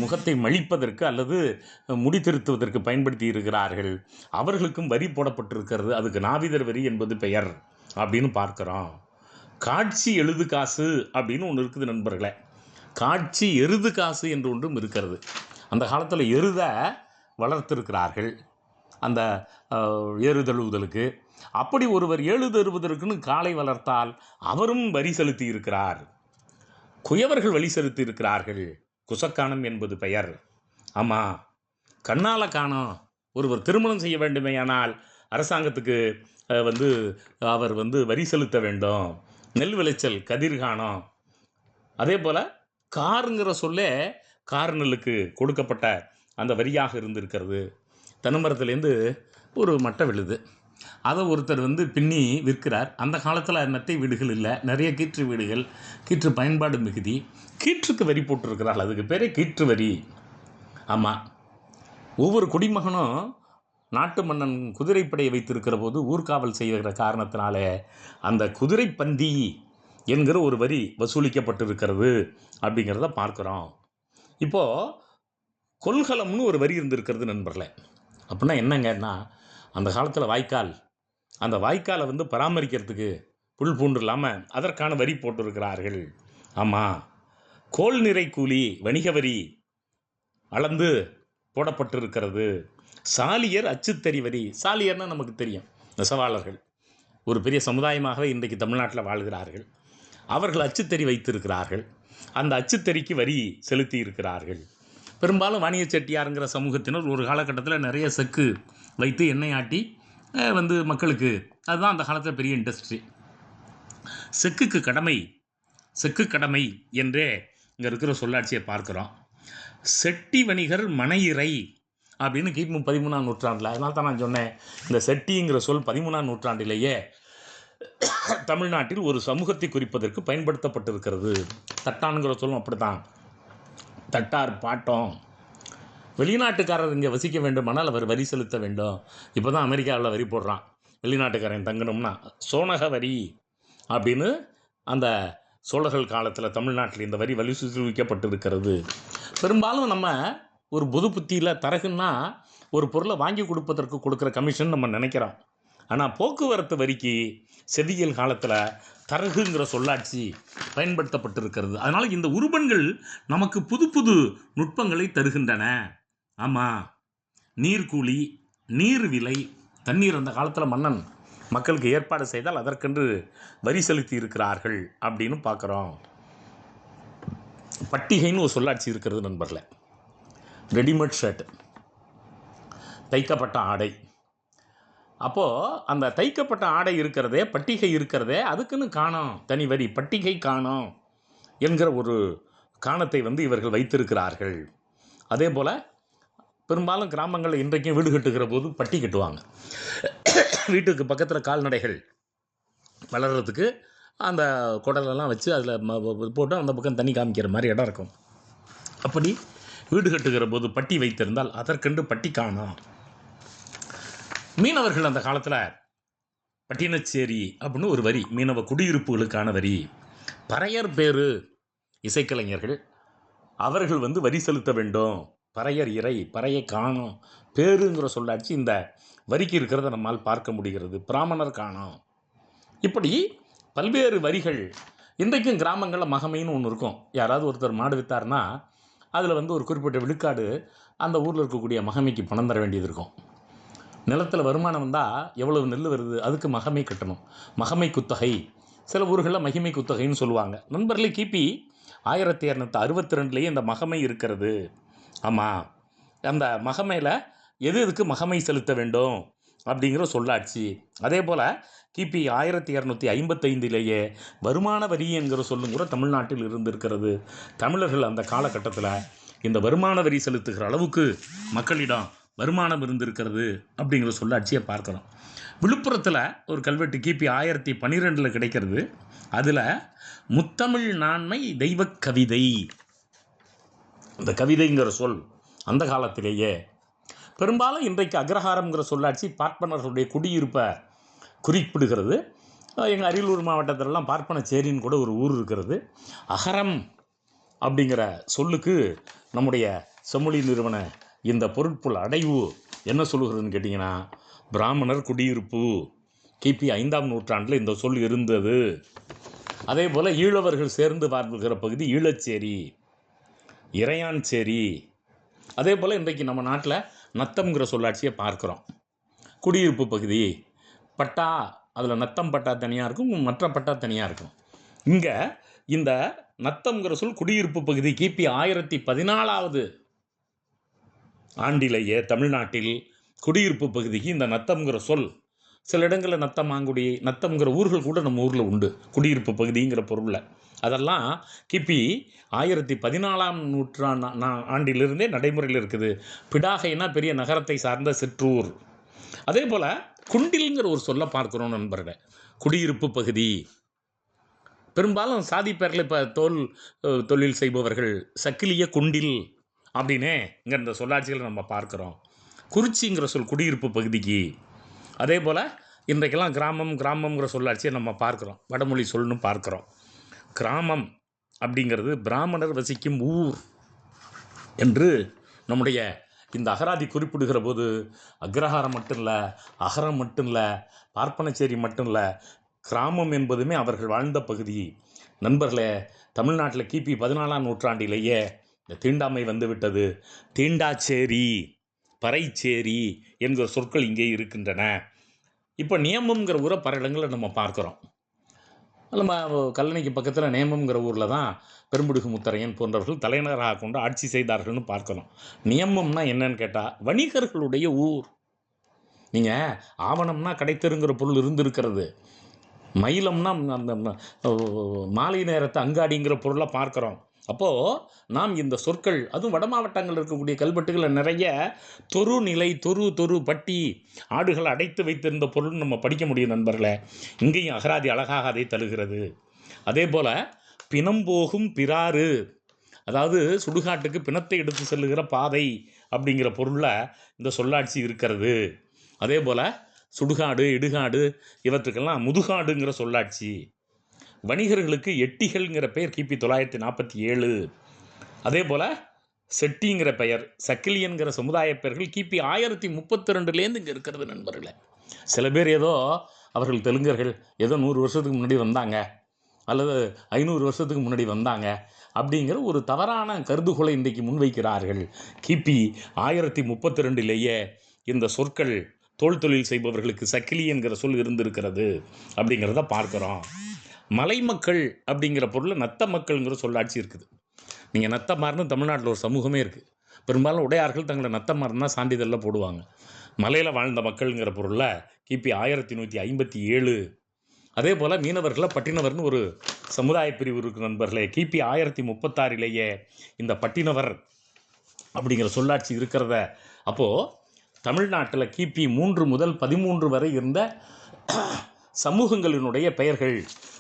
முகத்தை மழிப்பதற்கு அல்லது முடி திருத்துவதற்கு பயன்படுத்தி இருக்கிறார்கள். அவர்களுக்கும் வரி போடப்பட்டிருக்கிறது. அதுக்கு நாவிதர் வரி என்பது பெயர் அப்படின்னு பார்க்குறோம். காட்சி எழுது காசு அப்படின்னு ஒன்று இருக்குது நண்பர்களே. காட்சி எருது காசு என்று ஒன்றும் இருக்கிறது. அந்த காலத்தில் எருதை வளர்த்திருக்கிறார்கள் அந்த ஏறுதழுவுதலுக்கு. அப்படி ஒருவர் ஏழுதழுவுதலுக்குன்னு காளை வளர்த்தால் அவரும் வரி செலுத்தி இருக்கிறார். குயவர்கள் வரி செலுத்தி இருக்கிறார்கள். குசக்கானம் என்பது பெயர். ஆமாம், கண்ணால காணம். ஒருவர் திருமணம் செய்ய வேண்டுமேயானால் அரசாங்கத்துக்கு வந்து அவர் வந்து வரி செலுத்த வேண்டும். நெல் விளைச்சல் கதிர்காணம். அதே போல் காருங்கிற சொல்லே கார்நெல்லுக்கு கொடுக்கப்பட்ட அந்த வரியாக இருந்திருக்கிறது. தென்னமரத்துலேருந்து ஒரு மட்டை விழுது. அதை ஒருத்தர் வந்து பின்னி விற்கிறார். அந்த காலத்தில் மெத்தை வீடுகள் இல்லை, நிறைய கீற்று வீடுகள், கீற்று பயன்பாடு மிகுதி. கீற்றுக்கு வரி போட்டிருக்கிறார்கள். அதுக்கு பேரே கீற்று வரி. ஆமாம், ஒவ்வொரு குடிமகனும் நாட்டு மன்னன் குதிரைப்படையை வைத்திருக்கிற போது ஊர்காவல் செய்கிற காரணத்தினாலே அந்த குதிரைப்பந்தி என்கிற ஒரு வரி வசூலிக்கப்பட்டிருக்கிறது அப்படிங்கிறத பார்க்குறோம். இப்போது கொள்கலம்னு ஒரு வரி இருந்திருக்கிறது நண்பர்களே. அப்படின்னா என்னங்கன்னா, அந்த காலத்தில் வாய்க்கால், அந்த வாய்க்காலை வந்து பராமரிக்கிறதுக்கு புல் பூண்டு இல்லாமல் அதற்கான வரி போட்டிருக்கிறார்கள். ஆமாம், கோல் நிறை கூலி வணிக வரி அளந்து போடப்பட்டிருக்கிறது. சாலியர் அச்சுத்தறி வரி. சாலியர்னால் நமக்கு தெரியும், நெசவாளர்கள் ஒரு பெரிய சமுதாயமாகவே இன்றைக்கு தமிழ்நாட்டில் வாழ்கிறார்கள். அவர்கள் அச்சுத்தறி வைத்திருக்கிறார்கள். அந்த அச்சுத்தறிக்கு வரி செலுத்தி இருக்கிறார்கள். பெரும்பாலும் வாணிய செட்டியாருங்கிற சமூகத்தினர் ஒரு காலகட்டத்தில் நிறைய செக்கு வைத்து எண்ணெய் ஆட்டி வந்து மக்களுக்கு, அதுதான் அந்த காலத்தில் பெரிய இண்டஸ்ட்ரி. செக்குக்கு கடமை, செக்கு கடமை என்றே இங்கே இருக்கிற சொல்லாட்சியை பார்க்குறோம். செட்டி வணிகர் மனையிறை அப்படின்னு கிமு 13ஆம் நூற்றாண்டில். அதனால தான் நான் சொன்னேன், இந்த செட்டிங்கிற சொல் 13ஆம் நூற்றாண்டிலேயே தமிழ்நாட்டில் ஒரு சமூகத்தை குறிப்பதற்கு பயன்படுத்தப்பட்டிருக்கிறது. தட்டான்கிற சொல்லும் அப்படி தான். தட்டார் பாட்டம் வெளிநாட்டுக்காரர் இங்கே வசிக்க வேண்டுமானால் அவர் வரி செலுத்த வேண்டும். இப்போ தான் அமெரிக்காவில் வரி போடுறான், வெளிநாட்டுக்காரன் தங்கணும்னா சோனக வரி அப்படின்னு. அந்த சோழர்கள் காலத்தில் தமிழ்நாட்டில் இந்த வரி வலியுறுத்தப்பட்டு இருக்கிறது. பெரும்பாலும் நம்ம ஒரு பொது புத்தியில் தரகுன்னா ஒரு பொருளை வாங்கி கொடுப்பதற்கு கொடுக்குற கமிஷன் நம்ம நினைக்கிறோம். ஆனால் போக்குவரத்து வரிக்கு செவ்வியல் காலத்தில் தரகுங்கிற சொல்லாட்சி பயன்படுத்தப்பட்டிருக்கிறது. அதனால் இந்த உருபன்கள் நமக்கு புது புது நுட்பங்களை தருகின்றன. ஆமாம், நீர்க்கூலி, நீர் விலை, தண்ணீர் அந்த காலத்தில் மன்னன் மக்களுக்கு ஏற்பாடு செய்தால் அதற்கென்று வரி செலுத்தி இருக்கிறார்கள் அப்படின்னு பார்க்குறோம். பட்டிகைன்னு ஒரு சொல்லாட்சி இருக்கிறது நண்பர்களே. ரெடிமேட் ஷர்ட், தைக்கப்பட்ட ஆடை. அப்போது அந்த தைக்கப்பட்ட ஆடை இருக்கிறதே, பட்டிகை இருக்கிறதே, அதுக்குன்னு காணோம் தனி வரி, பட்டிகை காணோம் என்கிற ஒரு காணத்தை இவர்கள் வைத்திருக்கிறார்கள். அதே போல் பெரும்பாலும் கிராமங்களில் இன்றைக்கும் வீடு கட்டுகிற போது பட்டி கட்டுவாங்க. வீட்டுக்கு பக்கத்தில் கால்நடைகள் வளர்கிறதுக்கு அந்த குடலெல்லாம் வச்சு அதில் போட்டு அந்த பக்கம் தண்ணி காமிக்கிற மாதிரி இடம் இருக்கும். அப்படி வீடு கட்டுகிற போது பட்டி வைத்திருந்தால் அதற்கென்று பட்டி காணோம். மீனவர்கள் அந்த காலத்தில் பட்டினச்சேரி அப்படின்னு ஒரு வரி, மீனவ குடியிருப்புகளுக்கான வரி. பறையர் பேரு இசைக்கலைஞர்கள் அவர்கள் வரி செலுத்த வேண்டும். பறையர் இறை, பறையை காணோம், பேருங்கிற சொல்லாட்சி இந்த வரிக்கு இருக்கிறத நம்மால் பார்க்க முடிகிறது. பிராமணர் காணோம். இப்படி பல்வேறு வரிகள். இன்றைக்கும் கிராமங்களில் மகமைன்னு ஒன்று இருக்கும். யாராவது ஒருத்தர் மாடு விற்றார்னா அதில் ஒரு குறிப்பிட்ட விழுக்காடு அந்த ஊரில் இருக்கக்கூடிய மகமைக்கு பணம் தர வேண்டியது இருக்கும். நிலத்தில் வருமானம் வந்தால் எவ்வளவு நெல் வருது அதுக்கு மகமை கட்டணும், மகமை குத்தகை. சில ஊர்களில் மகிமை குத்தகைன்னு சொல்லுவாங்க. நண்பர்களே, கிபி 1262 இந்த மகமை இருக்கிறது. ஆமாம், அந்த மகமையில் எதுக்கு மகமை செலுத்த வேண்டும் அப்படிங்கிற சொல்லாட்சி. அதே போல் கிபி 1255 வருமான வரி என்கிற சொல்லும் கூட தமிழ்நாட்டில் இருந்திருக்கிறது. தமிழர்கள் அந்த காலகட்டத்தில் இந்த வருமான வரி செலுத்துகிற அளவுக்கு மக்களிடம் வருமானம் இருந்திருக்கிறது அப்படிங்கிற சொல்லாட்சியை பார்க்குறோம். விழுப்புரத்தில் ஒரு கல்வெட்டு கிபி 1012 கிடைக்கிறது. அதில் முத்தமிழ் நான்மை தெய்வ கவிதை, இந்த கவிதைங்கிற சொல் அந்த காலத்திலேயே. பெரும்பாலும் இன்றைக்கு அக்ரஹாரம்ங்கிற சொல்லாட்சி பார்ப்பனர்களுடைய குடியிருப்பை குறிப்பிடுகிறது. எங்கள் அரியலூர் மாவட்டத்திலலாம் பார்ப்பனச்சேரின்னு கூட ஒரு ஊர் இருக்கிறது. அகரம் அப்படிங்கிற சொல்லுக்கு நம்முடைய செம்மொழி நிறுவன இந்த பொருட்புல் அடைவு என்ன சொல்லுகிறதுன்னு கேட்டிங்கன்னா, பிராமணர் குடியிருப்பு. கிபி 5ஆம் நூற்றாண்டில் இந்த சொல் இருந்தது. அதே போல் ஈழவர்கள் சேர்ந்து வாழ்கிற பகுதி ஈழச்சேரி, இறையான்சேரி. அதே போல் இன்றைக்கு நம்ம நாட்டில் நத்தம்ங்கிற சொல்லாட்சியை பார்க்குறோம். குடியிருப்பு பகுதி, பட்டா, அதில் நத்தம் பட்டா தனியாக இருக்கும், மற்ற பட்டா தனியாக இருக்கும். இங்கே இந்த நத்தம்ங்கிற சொல் குடியிருப்பு பகுதி கிபி 1014 ஆண்டிலேயே தமிழ்நாட்டில் குடியிருப்பு பகுதிக்கு இந்த நத்தம்ங்கிற சொல். சில இடங்களில் நத்தமாங்குடி, நத்தம்ங்கிற ஊர்கள் கூட நம்ம ஊரில் உண்டு, குடியிருப்பு பகுதிங்கிற பொருளில். அதெல்லாம் கிபி 1014ஆம் ஆண்டிலிருந்தே நடைமுறையில் இருக்குது. பிடாகைனா பெரிய நகரத்தை சார்ந்த சிற்றூர். அதே போல் குண்டில்ங்கிற ஒரு சொல்ல பார்க்குறோம் நண்பர்கள். குடியிருப்பு பகுதி. பெரும்பாலும் சாதி பேரில் இப்போ தொழில் செய்பவர்கள் சக்கிலிய குண்டில் அப்படின்னே இங்கே இந்த சொல்லாட்சிகளை நம்ம பார்க்குறோம். குறிச்சிங்கிற சொல் குடியிருப்பு பகுதிக்கு. அதே போல் இன்றைக்கெல்லாம் கிராமம்ங்கிற சொல்லாட்சியை நம்ம பார்க்குறோம், வடமொழி சொல்னு பார்க்குறோம். கிராமம் அப்படிங்கிறது பிராமணர் வசிக்கும் ஊர் என்று நம்முடைய இந்த அகராதி குறிப்பிடுகிற போது அக்ரஹாரம் மட்டும் இல்லை, அகரம் மட்டும் இல்லை, பார்ப்பனச்சேரி மட்டும் இல்லை, கிராமம் என்பதுமே அவர்கள் வாழ்ந்த பகுதி. நண்பர்களே, தமிழ்நாட்டில் கிபி 14ஆம் நூற்றாண்டிலேயே இந்த தீண்டாமை வந்துவிட்டது. தீண்டாச்சேரி, பறைச்சேரி என்கிற சொற்கள் இங்கே இருக்கின்றன. இப்போ நியமம்ங்கிற ஊரை பல இடங்களில் நம்ம பார்க்குறோம். நம்ம கல்லணைக்கு பக்கத்தில் நேமம்ங்கிற ஊரில் தான் பெரும்புடுகு முத்தரையன் போன்றவர்கள் தலைநகராக கொண்டு ஆட்சி செய்தார்கள்னு பார்க்கணும். நியமம்னா என்னன்னு கேட்டால் வணிகர்களுடைய ஊர். நீங்கள் ஆவணம்னா கடைத்தெருங்கிற பொருள் இருந்திருக்கிறது. மயிலம்னா அந்த மாலை நேரத்தை அங்காடிங்கிற பொருளை பார்க்குறோம். அப்போது நாம் இந்த சொற்கள், அதுவும் வட மாவட்டங்களில் இருக்கக்கூடிய கல்வெட்டுகளில் நிறைய தொரு பட்டி, ஆடுகளை அடைத்து வைத்திருந்த பொருள்னு நம்ம படிக்க முடியும் நண்பர்களே. இங்கேயும் அகராதி அழகாக அதை தருகிறது. அதே போல் பிணம்போகும் பிறாறு, அதாவது சுடுகாட்டுக்கு பிணத்தை எடுத்து செல்லுகிற பாதை அப்படிங்கிற பொருளில் இந்த சொல்லாட்சி இருக்கிறது. அதே போல் சுடுகாடு, இடுகாடு இவற்றுக்கெல்லாம் முதுகாடுங்கிற சொல்லாட்சி. வணிகர்களுக்கு எட்டிகள்ங்கிற பெயர் கிபி 947. அதே போல் செட்டிங்கிற பெயர், சக்கிலியன்கிற சமுதாய பெயர்கள் கிபி 1032லேருந்து இங்கே இருக்கிறது நண்பர்களே. சில பேர் ஏதோ அவர்கள் தெலுங்கர்கள் ஏதோ 100 வருஷத்துக்கு முன்னாடி வந்தாங்க அல்லது 500 வருஷத்துக்கு முன்னாடி வந்தாங்க அப்படிங்கிற ஒரு தவறான கருதுகோளை இன்றைக்கு முன்வைக்கிறார்கள். கிபி 1032லேயே இந்த சொற்கள் தோல் தொழில் செய்பவர்களுக்கு சக்கிலி என்கிற சொல் இருந்திருக்கிறது அப்படிங்கிறத பார்க்குறோம். மலை மக்கள் அப்படிங்கிற பொருளில் நத்த மக்கள்ங்கிற சொல்லாட்சி இருக்குது. நீங்கள் நத்தமார்னு தமிழ்நாட்டில் ஒரு சமூகமே இருக்குது. பெரும்பாலும் உடையார்கள் தங்களை நத்தமார்னா சான்றிதழில் போடுவாங்க. மலையில் வாழ்ந்த மக்கள்ங்கிற பொருளில் கிபி 1157. அதே போல் மீனவர்களில் பட்டினவர்னு ஒரு சமுதாய பிரிவு இருக்கு நண்பர்களே. கிபி 1036லேயே இந்த பட்டினவர் அப்படிங்கிற சொல்லாட்சி இருக்கிறத. அப்போது தமிழ்நாட்டில் கிபி 3 முதல் 13 வரை இருந்த சமூகங்களினுடைய பெயர்கள்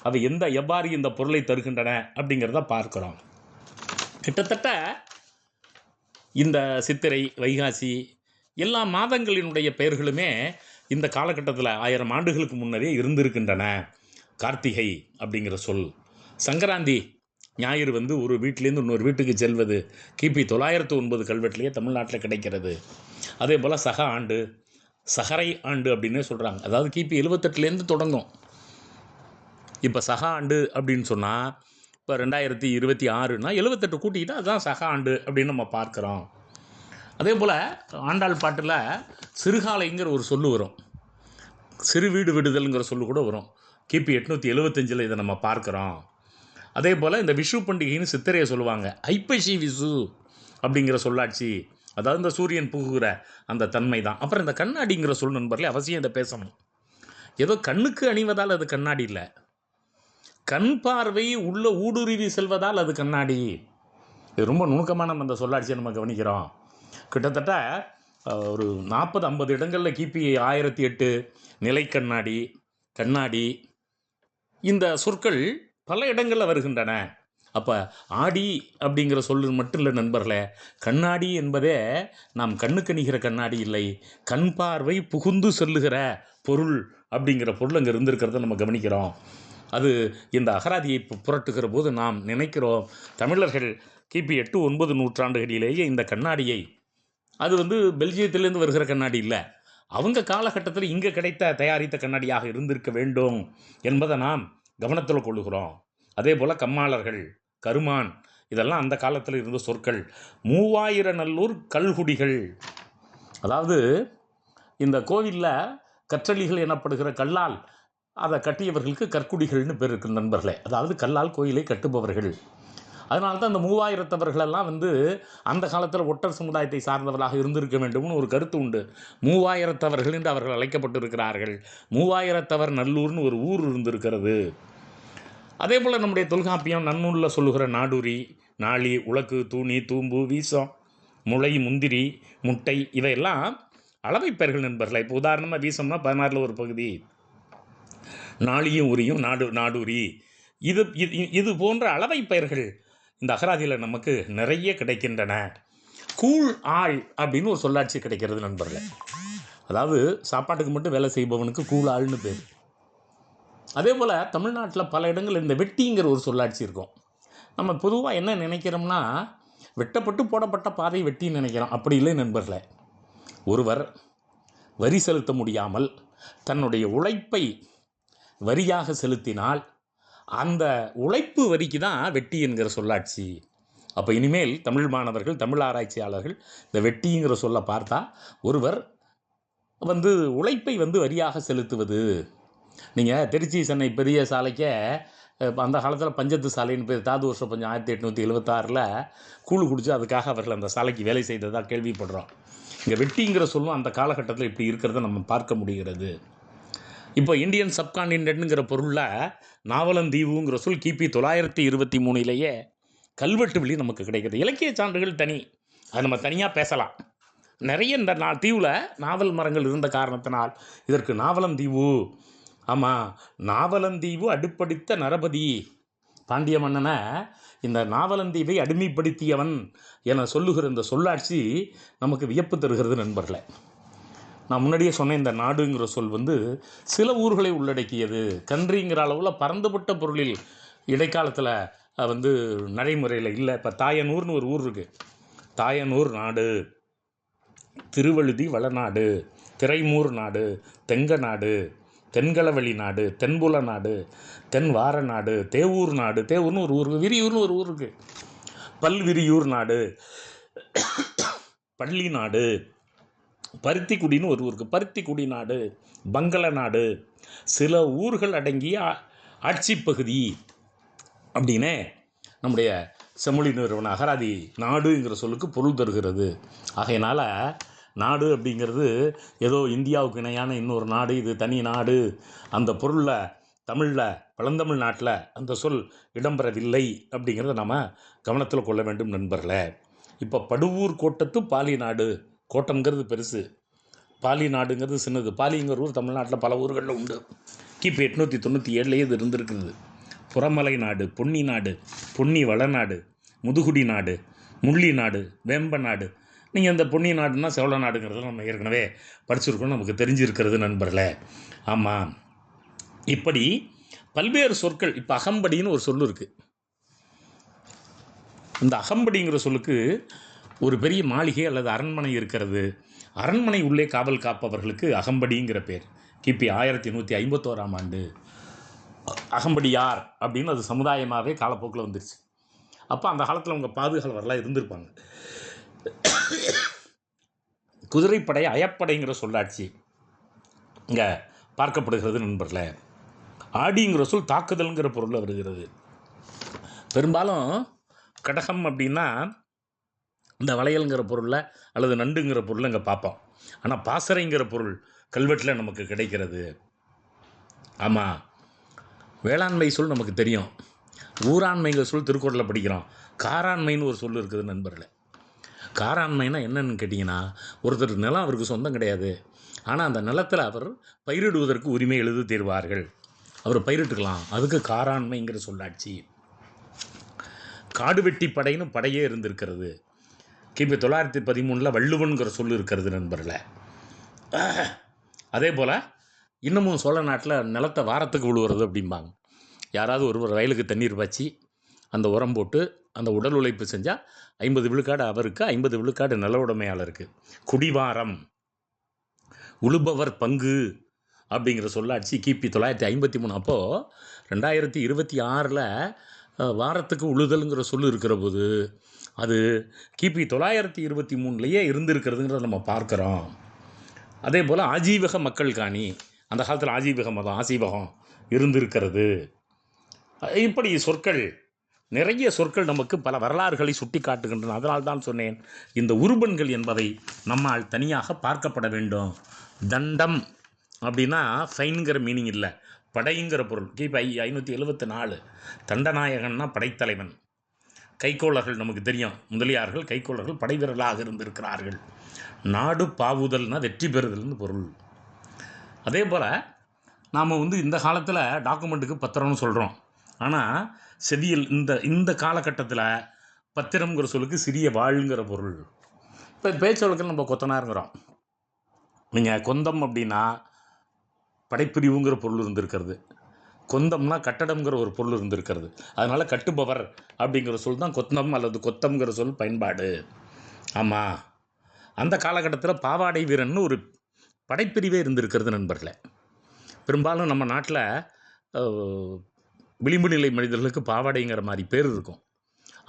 அவை எவ்வாறு இந்த பொருளை தருகின்றன அப்படிங்கிறத பார்க்குறோம். கிட்டத்தட்ட இந்த சித்திரை, வைகாசி எல்லா மாதங்களினுடைய பெயர்களுமே இந்த காலகட்டத்தில் 1000 ஆண்டுகளுக்கு முன்னரே இருந்திருக்கின்றன. கார்த்திகை அப்படிங்கிற சொல், சங்கராந்தி ஞாயிறு ஒரு வீட்டிலேருந்து இன்னொரு வீட்டுக்கு செல்வது கிபி 909 கல்வெட்டிலேயே தமிழ்நாட்டில் கிடைக்கிறது. அதே போல் சக ஆண்டு, சகரை ஆண்டு அப்படின்னே சொல்கிறாங்க. அதாவது கிபி 78லேருந்து தொடங்கும். இப்போ சக ஆண்டு அப்படின்னு சொன்னால் இப்போ 2026னா 78 கூட்டிக்கிட்டு அதுதான் சக ஆண்டு அப்படின்னு நம்ம பார்க்குறோம். அதே போல் ஆண்டாள் பாட்டில் சிறுகாலைங்கிற ஒரு சொல்லு வரும், சிறு வீடு விடுதல்ங்கிற சொல்லு கூட வரும். கிபி 875 இதை நம்ம பார்க்குறோம். அதே போல் இந்த விஷு பண்டிகைன்னு சித்திரையை சொல்லுவாங்க. ஐப்பசி விஷு அப்படிங்கிற சொல்லாட்சி, அதாவது இந்த சூரியன் புகுகிற அந்த தன்மை தான். அப்புறம் இந்த கண்ணாடிங்கிற சொல் நண்பர்களே அவசியம் இதை பேசணும். ஏதோ கண்ணுக்கு அணிவதால் அது கண்ணாடி இல்லை, கண் பார்வை உள்ள ஊடுருவி செல்வதால் அது கண்ணாடி. இது ரொம்ப நுணுக்கமாக நம்ம அந்த சொல்லாட்சியை நம்ம கவனிக்கிறோம். கிட்டத்தட்ட ஒரு 40-50 இடங்களில் கிபி 1008 நிலை கண்ணாடி, கண்ணாடி இந்த சொற்கள் பல இடங்களில் வருகின்றன. அப்போ ஆடி அப்படிங்கிற சொல்லு மட்டும் இல்லை நண்பர்களே, கண்ணாடி என்பதே நாம் கண்ணுக்கு அணிகிற கண்ணாடி இல்லை, கண் பார்வை புகுந்து செல்லுகிற பொருள் அப்படிங்கிற பொருள் அங்கே இருந்திருக்கிறத நம்ம கவனிக்கிறோம். அது இந்த அகராதியை புரட்டுகிற போது நாம் நினைக்கிறோம், தமிழர்கள் கிபி 8-9 நூற்றாண்டுகளிலேயே இந்த கண்ணாடியை, அது பெல்ஜியத்திலேருந்து வருகிற கண்ணாடி இல்லை, அவங்க காலகட்டத்தில் இங்கே தயாரித்த கண்ணாடியாக இருந்திருக்க வேண்டும் என்பதை நாம் கவனத்தில் கொள்ளுகிறோம். அதே போல் கம்மாளர்கள், கருமான் இதெல்லாம் அந்த காலத்தில் இருந்த சொற்கள். 3000 நல்லூர் கல்குடிகள், அதாவது இந்த கோவிலில் கற்றளிகள் எனப்படுகிற கல்லால் அதை கட்டியவர்களுக்கு கற்குடிகள்னு பேர் இருக்குது நண்பர்களே. அதாவது கல்லால் கோயிலை கட்டுபவர்கள். அதனால தான் அந்த 3000தவர்களெல்லாம் அந்த காலத்தில் ஒட்டர் சமுதாயத்தை சார்ந்தவர்களாக இருந்திருக்க வேண்டும்னு ஒரு கருத்து உண்டு. 3000தவர்கள் என்று அவர்கள் அழைக்கப்பட்டிருக்கிறார்கள். 3000தவர் நல்லூர்னு ஒரு ஊர் இருந்திருக்கிறது. அதே போல் நம்முடைய தொல்காப்பியம் நன்னூலில் சொல்லுகிற நாடூரி, நாளி, உலக்கு, தூணி, தூம்பு, வீசம், முளை, முந்திரி, முட்டை இவையெல்லாம் அளவை பெயர்கள் நண்பர்களே. இப்போ உதாரணமாக வீசம்னா 16ல் ஒரு பகுதி, நாளியும் உரியும் நாடூரி, இது போன்ற அளவை பெயர்கள் இந்த அகராதியில் நமக்கு நிறைய கிடைக்கின்றன. கூழ் ஆள் அப்படின்னு ஒரு சொல்லாட்சி கிடைக்கிறது நண்பர்களே. அதாவது சாப்பாட்டுக்கு மட்டும் வேலை செய்பவனுக்கு கூழ் ஆள்னு பேர். அதே போல் தமிழ்நாட்டில் பல இடங்கள் இந்த வெட்டிங்கிற ஒரு சொல்லாட்சி இருக்கும். நம்ம பொதுவாக என்ன நினைக்கிறோம்னா, வெட்டப்பட்டு போடப்பட்ட பாதை வெட்டின்னு நினைக்கிறோம். அப்படி இல்லை நண்பர்களே. ஒருவர் வரி செலுத்த முடியாமல் தன்னுடைய உழைப்பை வரியாக செலுத்தினால் அந்த உழைப்பு வரிக்கு தான் வெட்டி என்கிற சொல்லாட்சி. அப்போ இனிமேல் தமிழ் மாணவர்கள், தமிழ் ஆராய்ச்சியாளர்கள் இந்த வெட்டிங்கிற சொல்ல பார்த்தா ஒருவர் உழைப்பை வரியாக செலுத்துவது. நீங்கள் திருச்சி சென்னை பெரிய சாலைக்கே அந்த காலத்தில் பஞ்சத்து சாலைன்னு பேர், தாது வருஷ பஞ்சம் 1876ல் கூழு குடித்து அதுக்காக அவர்கள் அந்த சாலைக்கு வேலை செய்ததாக கேள்விப்படுறோம். இங்கே வெட்டிங்கிற சொல்லும் அந்த காலகட்டத்தில் இப்படி இருக்கிறத நம்ம பார்க்க முடிகிறது. இப்போ இந்தியன் சப்கான்டினென்ட்ங்கிற பொருளில் நாவலந்தீவுங்கிற சொல் கிபி 923லேயே கல்வெட்டு வழி நமக்கு கிடைக்கிறது. இலக்கிய சான்றுகள் தனி, அது நம்ம தனியாக பேசலாம். நிறைய இந்த தீவில் நாவல் மரங்கள் இருந்த காரணத்தினால் இதற்கு நாவலந்தீவு. ஆமாம், நாவலந்தீவு அடுப்படித்த நரபதி பாண்டிய மன்னனை இந்த நாவலந்தீவை அடிமைப்படுத்தியவன் என சொல்லுகிற இந்த சொல்லாட்சி நமக்கு வியப்பு தருகிறது நண்பர்களே. நான் முன்னாடியே சொன்னேன், இந்த நாடுங்கிற சொல் சில ஊர்களை உள்ளடக்கியது. கன்றிங்கிற அளவில் பறந்துபட்ட பொருளில் இடைக்காலத்தில் நடைமுறையில் இல்லை. இப்போ தாயனூர்னு ஒரு ஊர் இருக்குது. தாயனூர் நாடு, திருவழுதி வளநாடு, திரைமூர் நாடு, தெங்க நாடு, தென்களவழி நாடு, தென்புல நாடு, தென் வார நாடு, தேவூர் நாடு, தேவூர்னு ஒரு ஊர், விரியூர்னு ஒரு ஊர் இருக்குது, பல்விரியூர் நாடு, பள்ளி நாடு, பருத்திக்குடின்னு ஒரு ஊருக்கு, பருத்திக்குடி நாடு, பங்கள நாடு, சில ஊர்கள் அடங்கிய ஆட்சி பகுதி அப்படின்னு நம்முடைய செம்மொழி நிறுவன அகராதி நாடுங்கிற சொல்லுக்கு பொருள் தருகிறது. ஆகையினால் நாடு அப்படிங்கிறது ஏதோ இந்தியாவுக்கு இணையான இன்னொரு நாடு, இது தனி நாடு, அந்த பொருளில் தமிழில் பழந்தமிழ் நாட்டில் அந்த சொல் இடம்பெறவில்லை அப்படிங்கிறத நம்ம கவனத்தில் கொள்ள வேண்டும் நண்பர்களே. இப்போ படுவூர் கோட்டத்து பாலி நாடு, கோட்டம்ங்கிறது பெருசு, பாலி நாடுங்கிறது சின்னது. பாலிங்கிற ஊர் தமிழ்நாட்டில் பல ஊர்களில் உண்டு. கிபி 897 இது இருந்திருக்குது. புறமலை நாடு, பொன்னி நாடு, பொன்னி வளநாடு, முதுகுடி நாடு, முள்ளி நாடு, வேம்ப நாடு. நீங்கள் இந்த பொன்னி நாடுன்னா சோழ நாடுங்கிறதுல நம்ம ஏற்கனவே படிச்சிருக்கோம், நமக்கு தெரிஞ்சிருக்கிறது நண்பர்களே. ஆமாம், இப்படி பல்வேறு சொற்கள். இப்போ அகம்படின்னு ஒரு சொல் இருக்குது. இந்த அகம்படிங்கிற சொல்லுக்கு ஒரு பெரிய மாளிகை அல்லது அரண்மனை இருக்கிறது. அரண்மனை உள்ளே காவல் காப்பவர்களுக்கு அகம்படிங்கிற பேர். கிபி 1151 ஆண்டு அகம்படி யார் அப்படின்னு அது சமுதாயமாகவே காலப்போக்கில் வந்துருச்சு. அப்போ அந்த காலத்தில் அவங்க பாதுகாவலர்களாக இருந்திருப்பாங்க. குதிரைப்படை அயப்படைங்கிற சொல்லாட்சி இங்கே பார்க்கப்படுகிறது நண்பர்களே. ஆடிங்கிற சொல் தாக்குதல்ங்கிற பொருளில் வருகிறது. பெரும்பாலும் கடகம் அப்படின்னா இந்த வளையல்ங்கிற பொருளில் அல்லது நண்டுங்கிற பொருளில் இங்கே பார்ப்போம். ஆனால் பாசறைங்கிற பொருள் கல்வெட்டில் நமக்கு கிடைக்கிறது. ஆமாம், வேளாண்மை சொல் நமக்கு தெரியும். ஊராண்மைங்கிற சொல் திருக்குறளில் படிக்கிறோம். காராண்மைன்னு ஒரு சொல் இருக்குது நண்பர்களே. காராண்மைனா என்னன்னு கேட்டிங்கன்னா, ஒருத்தர் நிலம் அவருக்கு சொந்தம் கிடையாது, ஆனால் அந்த நிலத்தில் அவர் பயிரிடுவதற்கு உரிமை எழுதி தருவார்கள், அவர் பயிரிட்டுக்கலாம், அதுக்கு காராண்மைங்கிற சொல்லாட்சி. காடு வெட்டி படைன்னு படையே இருந்திருக்கிறது. கிபி 913 வள்ளுவன்கிற சொல் இருக்கிறது நண்பர்களே. அதே போல் இன்னமும் சோழ நாட்டில் நிலத்தை வாரத்துக்கு விழுவுறது அப்படிம்பாங்க. யாராவது ஒருவர் வயலுக்கு தண்ணீர் பாய்ச்சி அந்த உரம் போட்டு அந்த உடல் உழைப்பு செஞ்சால் 50 விழுக்காடு அவருக்கு, 50 விழுக்காடு நில உடைமையாளருக்கு. குடிவாரம், உழுபவர் பங்கு அப்படிங்கிற சொல்லாட்சி கிபி 953. அப்போது 2026 வாரத்துக்கு உழுதலுங்கிற சொல் இருக்கிற போது அது கிபி 923 இருந்திருக்கிறதுங்கிறத நம்ம பார்க்குறோம். அதே போல் ஆஜீவக மக்கள் காணி, அந்த காலத்தில் ஆஜீவக மதம், ஆசீவகம் இருந்திருக்கிறது. இப்படி சொற்கள், நிறைய சொற்கள் நமக்கு பல வரலாறுகளை சுட்டி காட்டுகின்றன. அதனால்தான் சொன்னேன், இந்த உருபன்கள் என்பதை நம்மால் தனியாக பார்க்கப்பட வேண்டும். தண்டம் அப்படின்னா ஃபைன்கிற மீனிங் இல்லை, படைங்கிற பொருள். கிபி 574 தண்டநாயகன்னா படைத்தலைவன். கைக்கோளர்கள் நமக்கு தெரியும், முதலியார்கள் கைக்கோளர்கள் படை வீரர்களாக இருந்திருக்கிறார்கள். நாடு பாவுதல்னா வெற்றி பெறுதல்னு பொருள். அதே போல் நாம் இந்த காலத்தில் டாக்குமெண்ட்டுக்கு பத்திரம்னு சொல்கிறோம். ஆனால் செவியல் இந்த காலகட்டத்தில் பத்திரம்ங்கிற சொல்லுக்கு சிறிய வாழ்ங்கிற பொருள். இப்போ பேச்சொழுக்கில் நம்ம கொத்தனாருங்கிறோம். நீங்கள் கொந்தம் அப்படின்னா படைப்பிரிவுங்கிற பொருள் இருந்திருக்கிறது. கொந்தம்னா கட்டடம்ங்கிற ஒரு பொருள் இருந்திருக்கிறது. அதனால் கட்டுபவர் அப்படிங்கிற சொல் தான் கொத்தம் அல்லது கொத்தம்ங்கிற சொல் பயன்பாடு. ஆமாம், அந்த காலகட்டத்தில் பாவாடை வீரன்னு ஒரு படைப்பிரிவே இருந்திருக்கிறது நண்பர்களே. பெரும்பாலும் நம்ம நாட்டில் விளிம்பு நிலை மனிதர்களுக்கு பாவாடைங்கிற மாதிரி பேர் இருக்கும்.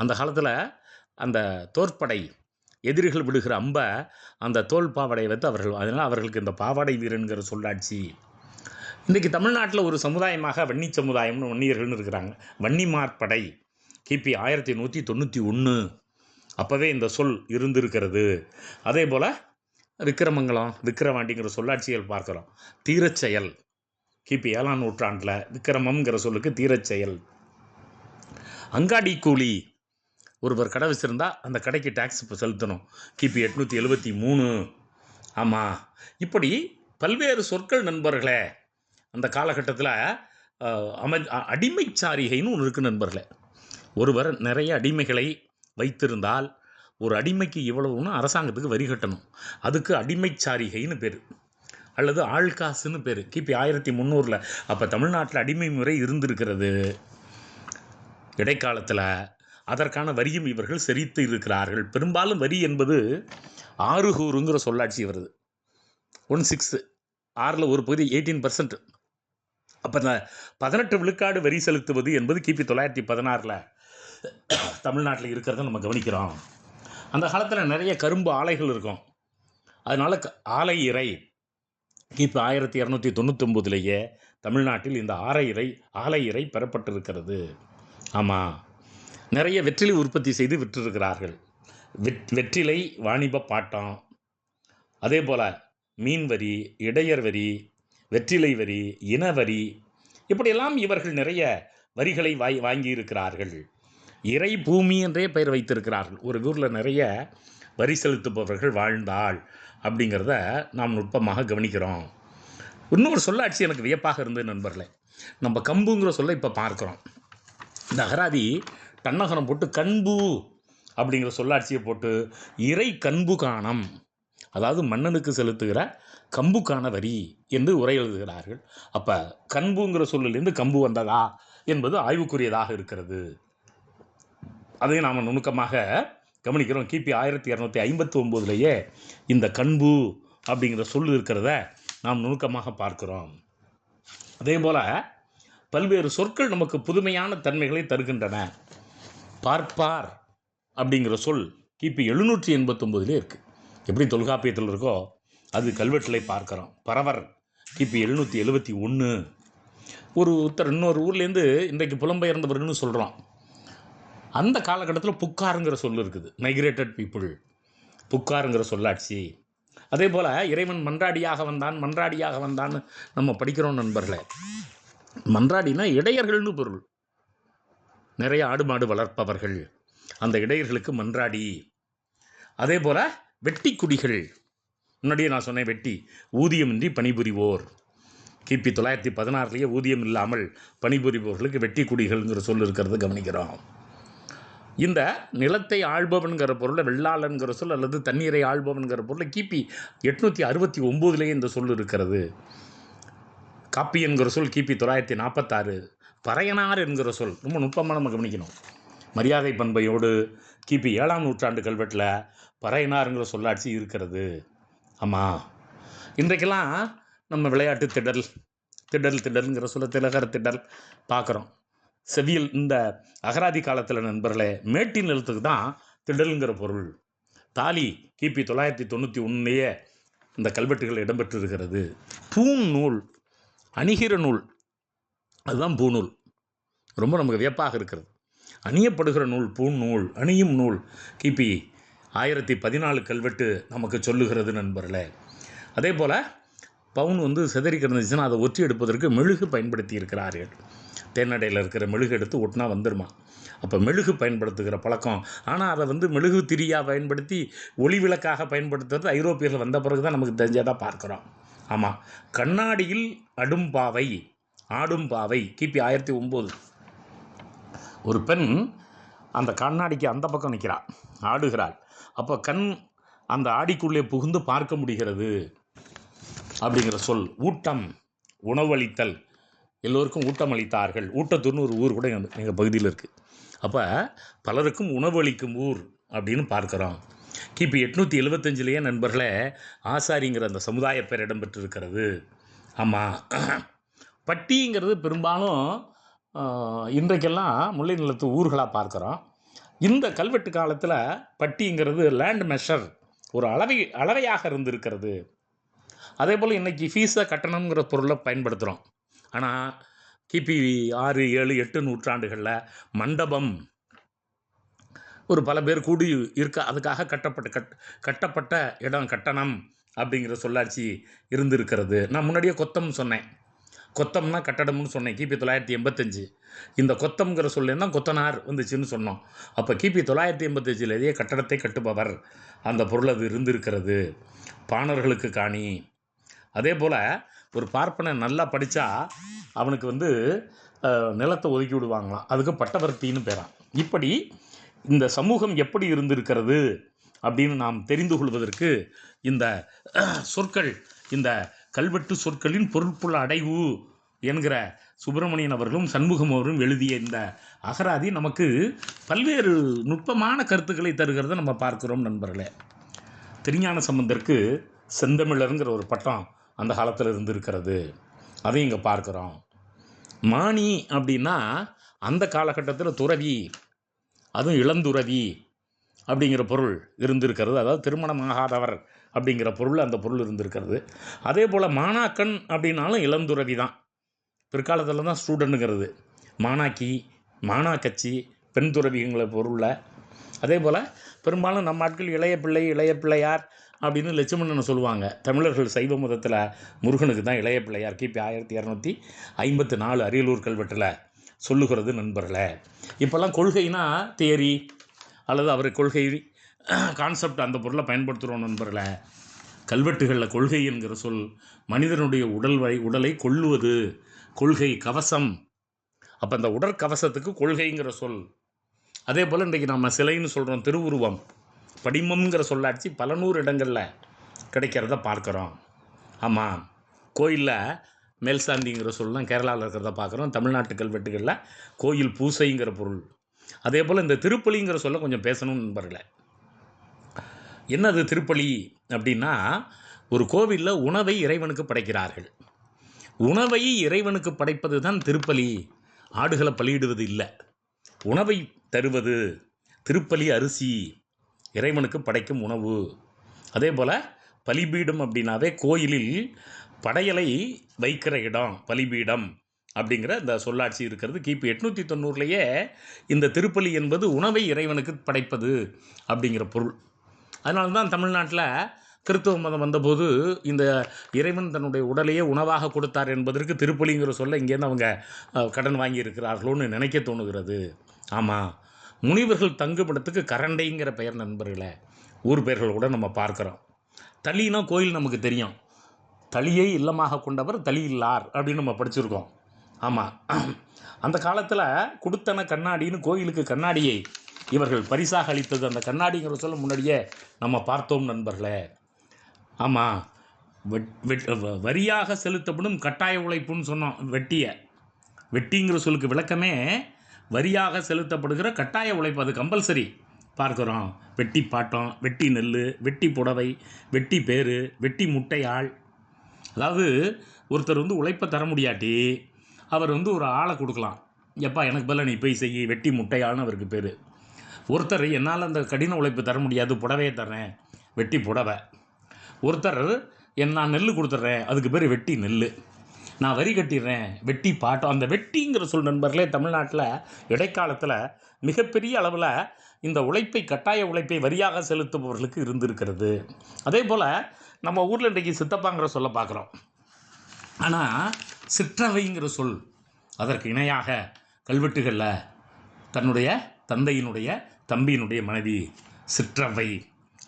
அந்த காலத்தில் அந்த தோற்படை எதிரிகள் விடுகிற அம்பை அந்த தோல் பாவாடையை வைத்து அதனால் அவர்களுக்கு இந்த பாவாடை வீரன்கிற சொல்லாட்சி. இன்றைக்கி தமிழ்நாட்டில் ஒரு சமுதாயமாக வன்னி சமுதாயம்னு வன்னியர்கள்னு இருக்கிறாங்க. வன்னிமார்படை கிபி 1191 அப்போவே இந்த சொல் இருந்திருக்கிறது. அதே போல் விக்கிரமங்கலம், விக்கிரவாண்டிங்கிற சொல்லாட்சிகள் பார்க்குறோம். தீரச்செயல் கிபி 7ஆம் நூற்றாண்டில் விக்கிரமங்கிற சொல்லுக்கு தீரச்செயல். அங்காடி கூலி, ஒருவர் கடை வச்சுருந்தா அந்த கடைக்கு டேக்ஸ் செலுத்தணும். கிபி 873. ஆமாம், இப்படி பல்வேறு சொற்கள் நண்பர்களே. அந்த காலகட்டத்தில் அடிமைச்சாரிகைன்னு ஒன்று இருக்குது நண்பர்களே. ஒருவர் நிறைய அடிமைகளை வைத்திருந்தால் ஒரு அடிமைக்கு இவ்வளவுன்னு அரசாங்கத்துக்கு வரி கட்டணும். அதுக்கு அடிமைச்சாரிகைன்னு பேர், அல்லது ஆள்காசுன்னு பேர். கிபி 1300. அப்போ தமிழ்நாட்டில் அடிமை முறை இருந்திருக்கிறது. இடைக்காலத்தில் அதற்கான வரியும் இவர்கள் செறித்து இருக்கிறார்கள். பெரும்பாலும் வரி என்பது 6 சொல்லாட்சி வருது. 1/6, 6ல் ஒரு பகுதி 18%. அப்போ இந்த 18 விழுக்காடு வரி செலுத்துவது என்பது கிபி 916 தமிழ்நாட்டில் இருக்கிறத நம்ம கவனிக்கிறோம். அந்த காலத்தில் நிறைய கரும்பு ஆலைகள் இருக்கும். அதனால் ஆலை இறை கிபி 1299 தமிழ்நாட்டில் இந்த ஆலை இறை பெறப்பட்டிருக்கிறது. ஆமாம், நிறைய வெற்றிலை உற்பத்தி செய்து விற்றிருக்கிறார்கள். வெற்றிலை வாணிப பாட்டம், அதே போல் மீன் வரி, இடையர் வரி, வெற்றிலை வரி, இனவரி, இப்படியெல்லாம் இவர்கள் நிறைய வரிகளை வாங்கியிருக்கிறார்கள். இறை பூமி என்றே பெயர் வைத்திருக்கிறார்கள். ஒரு ஊரில் நிறைய வரி செலுத்துபவர்கள் வாழ்ந்தாள் அப்படிங்கிறத நாம் நுட்பமாக கவனிக்கிறோம். இன்னொரு சொல்லாட்சி எனக்கு வியப்பாக இருந்தது நண்பர்களே. நம்ம கம்புங்கிற சொல்ல இப்போ பார்க்குறோம். இந்த அகராதி தன்னகரம் போட்டு கண்பு அப்படிங்கிற சொல்லாட்சியை போட்டு இறை கண்பு காணம், அதாவது மன்னனுக்கு செலுத்துகிற கம்புக்கான வரி என்று உரை எழுதுகிறார்கள். அப்போ கண்புங்கிற சொல்லிலிருந்து கம்பு வந்ததா என்பது ஆய்வுக்குரியதாக இருக்கிறது. அதையும் நாம் நுணுக்கமாக கவனிக்கிறோம். கிபி 1259 இந்த கண்பு அப்படிங்கிற சொல் இருக்கிறத நாம் நுணுக்கமாக பார்க்கிறோம். அதே போல் பல்வேறு சொற்கள் நமக்கு புதுமையான தன்மைகளை தருகின்றன. பார்ப்பார் அப்படிங்கிற சொல் கிபி 789 இருக்குது. எப்படி தொல்காப்பியத்தில் இருக்கோ அது கல்வெட்டிலை பார்க்குறோம். பரவர் கிபி 771. இன்னொரு ஊர்லேருந்து இன்றைக்கு புலம்பெயர்ந்தவர்கள்னு சொல்கிறோம். அந்த காலகட்டத்தில் புக்காருங்கிற சொல் இருக்குது. மைக்ரேட்டட் பீப்புள், புக்காருங்கிற சொல்லாட்சி. அதே போல் இறைவன் மன்றாடியாக வந்தான்னு நம்ம படிக்கிறோம் நண்பர்களே. மன்றாடினா இடையர்கள்னு பொருள். நிறைய ஆடு மாடு வளர்ப்பவர்கள், அந்த இடையர்களுக்கு மன்றாடி. அதே போல் வெட்டி குடிகள், முன்னாடியே நான் சொன்னேன், வெட்டி ஊதியமின்றி பணிபுரிவோர். கிபி 916 ஊதியம் இல்லாமல் பணிபுரிபவர்களுக்கு வெட்டி குடிகள்ங்கிற சொல் இருக்கிறத கவனிக்கிறோம். இந்த நிலத்தை ஆள்பவன்கிற பொருளை வெள்ளாளன்கிற சொல் அல்லது தண்ணீரை ஆள்பவன்கிற பொருளை கிபி 869 இந்த சொல் இருக்கிறது. காப்பி என்கிற சொல் கிபி 946. பறையனார் என்கிற சொல் ரொம்ப நுட்பமாக நம்ம கவனிக்கணும். மரியாதை பண்பையோடு கிபி 7ஆம் நூற்றாண்டு கல்வெட்டில் பறையனாருங்கிற சொல்லாட்சி இருக்கிறது. ஆமாம், இன்றைக்கெல்லாம் நம்ம விளையாட்டு திடல்ங்கிற சொல்ல திலகர் திடல் பார்க்குறோம். செவியல் இந்த அகராதி காலத்தில் நண்பர்களே மேட்டின் நிலத்துக்கு தான் திடல்ங்கிற பொருள். தாலி கிபி 991 இந்த கல்வெட்டுகள் இடம்பெற்றிருக்கிறது. பூநூல், அணிகிற நூல், அதுதான் பூநூல். ரொம்ப நமக்கு வியப்பாக இருக்கிறது. அணியப்படுகிற நூல் பூநூல், அணியும் நூல் கிபி 1014 கல்வெட்டு நமக்கு சொல்லுகிறது நண்பர்களே. அதே போல் பவுன் சிதறி கிடந்துச்சுன்னா அதை ஒற்றி எடுப்பதற்கு மெழுகு பயன்படுத்தி இருக்கிறார்கள். தேனடையில் இருக்கிற மெழுகு எடுத்து ஒட்டினா வந்துடுமா. அப்போ மெழுகு பயன்படுத்துகிற பழக்கம். ஆனால் அதை மெழுகு திரியாக பயன்படுத்தி ஒளி விளக்காக பயன்படுத்துறது ஐரோப்பியர்கள் வந்த பிறகு தான் நமக்கு தெரிஞ்சதாக பார்க்குறோம். ஆமாம், கண்ணாடியில் ஆடும் பாவை கிபி 1009. ஒரு பெண் அந்த கண்ணாடிக்கு அந்த பக்கம் நிற்கிறாள், ஆடுகிறாள். அப்போ கண் அந்த ஆடிக்குள்ளே புகுந்து பார்க்க முடிகிறது அப்படிங்கிற சொல். ஊட்டம், உணவளித்தல், எல்லோருக்கும் ஊட்டம் அளித்தார்கள். ஊட்டத்தூர்னு ஒரு ஊர் கூட எங்கள் பகுதியில் இருக்குது. அப்போ பலருக்கும் உணவளிக்கும் ஊர் அப்படின்னு பார்க்குறோம். கிபி 875 நண்பர்களே ஆசாரிங்கிற அந்த சமுதாய பேர் இடம்பெற்றிருக்கிறது. ஆமாம், பட்டிங்கிறது பெரும்பாலும் இன்றைக்கெல்லாம் முல்லை நிலத்து ஊர்களாக பார்க்குறோம். இந்த கல்வெட்டு காலத்தில் பட்டிங்கிறது லேண்ட் மெஷர், ஒரு அளவையாக இருந்திருக்கிறது. அதே போல் இன்றைக்கி ஃபீஸை கட்டணங்கிற பொருளை பயன்படுத்துகிறோம். ஆனால் கிபி 6, 7, 8 நூற்றாண்டுகளில் மண்டபம் ஒரு பல பேர் கூடி இருக்க அதுக்காக கட்டப்பட்ட இடம் கட்டணம் அப்படிங்கிற சொல்லாட்சி இருந்திருக்கிறது. நான் முன்னாடியே கொத்தம் சொன்னேன். கொத்தம்னா கட்டடம்னு சொன்னேன். கிபி 985 இந்த கொத்தம்ங்கிற சொல்லேருந்து கொத்தனார் வந்துச்சுன்னு சொன்னோம். அப்போ கிபி 985 கட்டடத்தை கட்டுபவர் அந்த பொருள் அது இருந்திருக்கிறது. பாணர்களுக்கு காணி. அதே போல் ஒரு பார்ப்பனை நல்லா படித்தா அவனுக்கு நிலத்தை ஒதுக்கி விடுவாங்களாம். அதுக்கு பட்டவர்த்தின்னு பேரான். இப்படி இந்த சமூகம் எப்படி இருந்திருக்கிறது அப்படின்னு நாம் தெரிந்து கொள்வதற்கு இந்த சொற்கள், இந்த கல்வெட்டு சொற்களின் பொருட்புள்ள அடைவு என்கிற சுப்பிரமணியன் அவர்களும் சண்முகம் அவரும் எழுதிய இந்த அகராதி நமக்கு பல்வேறு நுட்பமான கருத்துக்களை தருகிறத நம்ம பார்க்கிறோம் நண்பர்களே. திருஞான சம்பந்தருக்கு செந்தமிழருங்கிற ஒரு பட்டம் அந்த காலத்தில் இருந்திருக்கிறது, அதையும் இங்கே பார்க்குறோம். மாணி அப்படின்னா அந்த காலகட்டத்தில் துறவி, அதுவும் இளந்துறவி அப்படிங்கிற பொருள் இருந்திருக்கிறது. அதாவது திருமணமாகாதவர் அப்படிங்கிற பொருள், அந்த பொருள் இருந்திருக்கிறது. அதே போல் மாணாக்கன் அப்படின்னாலும் இளந்துறவி தான். பிற்காலத்தில் தான் ஸ்டூடெண்ட்டுங்கிறது. மாணாக்கி, மாணாக்கச்சி, பெண் துறவிங்கிற பொருளில். அதே போல் பெரும்பாலும் நம்ம ஆட்கள் இளைய பிள்ளை, இளைய பிள்ளையார் அப்படின்னு லட்சுமணனை சொல்லுவாங்க. தமிழர்கள் சைவ மதத்தில் முருகனுக்கு தான் இளைய பிள்ளையார் கிபி 1254 அரியலூர் கல்வெட்டில் சொல்லுகிறது நண்பர்களே. இப்போல்லாம் கொள்கைனா தியரி அல்லது அவர் கொள்கை கான்செப்ட் அந்த பொருளை பயன்படுத்துகிறோம் நண்பர்களே. கல்வெட்டுகளில் கொள்கை என்கிற சொல் மனிதனுடைய உடலை கொள்ளுவது, கொள்கை கவசம். அப்போ அந்த உடற்கவசத்துக்கு கொள்கைங்கிற சொல். அதே போல் இன்றைக்கி நம்ம சிலைன்னு சொல்கிறோம், திருவுருவம், படிமம்ங்கிற சொல்லாட்சி பல நூறு இடங்களில் கிடைக்கிறத பார்க்குறோம். ஆமாம், கோயிலில் மேல்சாந்திங்கிற சொல்லலாம் கேரளாவில் இருக்கிறத பார்க்குறோம். தமிழ்நாட்டு கல்வெட்டுகளில் கோயில் பூசைங்கிற பொருள். அதே போல் இந்த திருப்பலிங்கிற சொல்ல கொஞ்சம் பேசணும் நண்பர்களே. என்னது திருப்பலி அப்படின்னா, ஒரு கோவிலில் உணவை இறைவனுக்கு படைக்கிறார்கள். உணவை இறைவனுக்கு படைப்பது தான் திருப்பலி. ஆடுகளை பலியிடுவது இல்லை, உணவை தருவது திருப்பலி. அரிசி இறைவனுக்கு படைக்கும் உணவு. அதே போல் பலிபீடம் அப்படின்னாவே கோயிலில் படையலை வைக்கிற இடம், பலிபீடம் அப்படிங்கிற இந்த சொல்லாட்சி இருக்கிறது. கிபி 890 இந்த திருப்பலி என்பது உணவை இறைவனுக்கு படைப்பது அப்படிங்கிற பொருள். அதனால தான் தமிழ்நாட்டில் கிறிஸ்துவ மதம் வந்தபோது இந்த இறைவன் தன்னுடைய உடலையே உணவாக கொடுத்தார் என்பதற்கு திருப்பலிங்கிற சொல்ல இங்கேருந்து அவங்க கடன் வாங்கியிருக்கிறார்களோன்னு நினைக்க தோணுகிறது. ஆமாம், முனிவர்கள் தங்குமிடத்துக்கு கரண்டைங்கிற பெயர் நண்பர்களே. ஊர் பெயர்கள் கூட நம்ம பார்க்குறோம். தளினா கோயில் நமக்கு தெரியும். தளியை இல்லமாக கொண்டவர் தளி இல்லார் அப்படின்னு நம்ம படிச்சிருக்கோம். ஆமாம், அந்த காலத்தில் கொடுத்தன கண்ணாடின்னு கோயிலுக்கு கண்ணாடியை இவர்கள் பரிசாக அளித்தது. அந்த கண்ணாடிங்கிற சொல்ல முன்னாடியே நம்ம பார்த்தோம் நண்பர்களே. ஆமாம், வரியாக செலுத்தப்படும் கட்டாய உழைப்புன்னு சொன்னோம். வெட்டிங்கிற சொல்லுக்கு விளக்கமே வரியாக செலுத்தப்படுகிற கட்டாய உழைப்பு, அது கம்பல்சரி பார்க்குறோம். வெட்டி பாட்டம், வெட்டி நெல், வெட்டி புடவை, வெட்டி பேரு, வெட்டி முட்டையாள். அதாவது ஒருத்தர் உழைப்பை தர முடியாட்டி அவர் ஒரு ஆளை கொடுக்கலாம். எப்பா எனக்கு பதிலாக நீ போய் செய்ய, வெட்டி முட்டையாள்னு அவருக்கு பேர். ஒருத்தர் என்னால் அந்த கடின உழைப்பு தர முடியாது, புடவையை தர்றேன், வெட்டி புடவை. ஒருத்தர் நான் நெல் கொடுத்துட்றேன், அதுக்கு பேர் வெட்டி நெல். நான் வரி கட்டிடுறேன், வெட்டி பாட்டம். அந்த வெட்டிங்கிற சொல் நண்பர்களே தமிழ்நாட்டில் இடைக்காலத்தில் மிகப்பெரிய அளவில் இந்த உழைப்பை, கட்டாய உழைப்பை வரியாக செலுத்துபவர்களுக்கு இருந்திருக்கிறது. அதே போல் நம்ம ஊரில் இன்றைக்கி சித்தப்பாங்கிற சொல்ல பார்க்குறோம். ஆனால் சிற்றவைங்கிற சொல் அதற்கு இணையாக கல்வெட்டுகளில் தன்னுடைய தந்தையினுடைய தம்பியினுடைய மனைவி சிற்றவை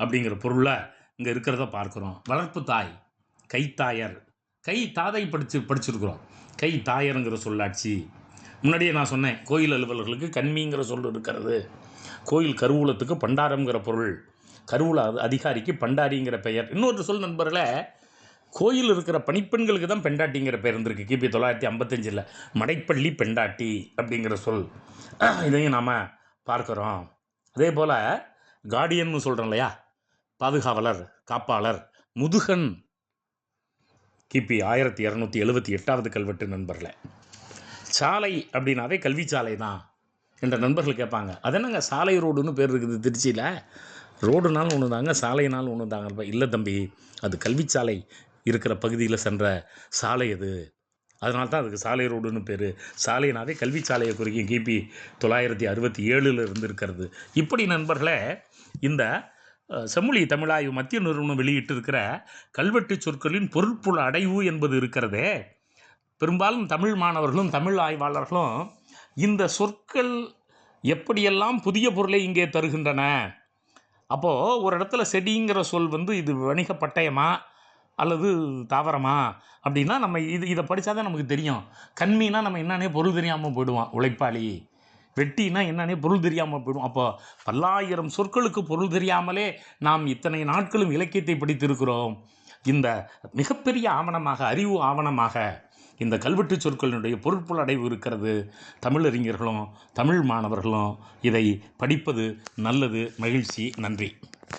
அப்படிங்கிற பொருளை இங்கே இருக்கிறத பார்க்குறோம். வளர்ப்பு தாய், கைத்தாயர், கை தாதை படிச்சிருக்கிறோம். கை தாயருங்கிற சொல்லாட்சி. முன்னாடியே நான் சொன்னேன், கோயில் அலுவலர்களுக்கு கண்மிங்கிற சொல் இருக்கிறது. கோயில் கருவூலத்துக்கு பண்டாரங்கிற பொருள், கருவூல அதிகாரிக்கு பண்டாரிங்கிற பெயர். இன்னொரு சொல் நண்பர்களே, கோயில் இருக்கிற பணிப்பெண்களுக்கு தான் பெண்டாட்டிங்கிற பெயர் இருந்திருக்கு. கிபி 955 மடைப்பள்ளி பெண்டாட்டி அப்படிங்கிற சொல். இதையும் நாம் பார்க்குறோம். அதே போல் கார்டியன்னு சொல்கிறோம் இல்லையா, பாதுகாவலர், காப்பாளர், முதுகன். கிபி 1278 கல்வெட்டு நண்பர்களே. சாலை அப்படின்னாவே கல்வி சாலை தான் என்ற நண்பர்கள் கேட்பாங்க. அது என்னங்க சாலை ரோடுன்னு பேர் இருக்குது திருச்சியில்? ரோடுனாலும் ஒன்று தாங்க, சாலைனாலும் ஒன்று தாங்க. இல்லை தம்பி, அது கல்வி சாலை இருக்கிற பகுதியில் சென்ற சாலை அது, அதனால தான் அதுக்கு சாலை ரோடுன்னு பேர். சாலைனாவே கல்வி சாலையை குறிக்கும். கிபி 967 இருந்திருக்கிறது. இப்படி நண்பர்களே, இந்த செம்மொழி தமிழாய்வு மத்திய நிறுவனம் வெளியிட்டிருக்கிற கல்வெட்டு சொற்களின் பொருட்புல அடைவு என்பது இருக்கிறதே, பெரும்பாலும் தமிழ் மாணவர்களும் தமிழ் ஆய்வாளர்களும் இந்த சொற்கள் எப்படியெல்லாம் புதிய பொருளை இங்கே தருகின்றன. அப்போது ஒரு இடத்துல செடிங்கிற சொல் இது வணிக பட்டயமா அல்லது தாவரமா அப்படின்னா நம்ம இதை படித்தா தான் நமக்கு தெரியும். கண்மீனா நம்ம என்னன்னே பொருள் தெரியாமல் போயிடுவோம். உழைப்பாளி, வெட்டினா என்னன்னே பொருள் தெரியாமல் போயிடும். அப்போ பல்லாயிரம் சொற்களுக்கு பொருள் தெரியாமலே நாம் இத்தனை நாட்களும் இலக்கியத்தை படித்திருக்கிறோம். இந்த மிகப்பெரிய ஆவணமாக, அறிவு ஆவணமாக இந்த கல்வெட்டு சொற்களினுடைய பொருட்புல அடைவு இருக்கிறது. தமிழறிஞர்களும் தமிழ் மாணவர்களும் இதை படிப்பது நல்லது. மகிழ்ச்சி. நன்றி.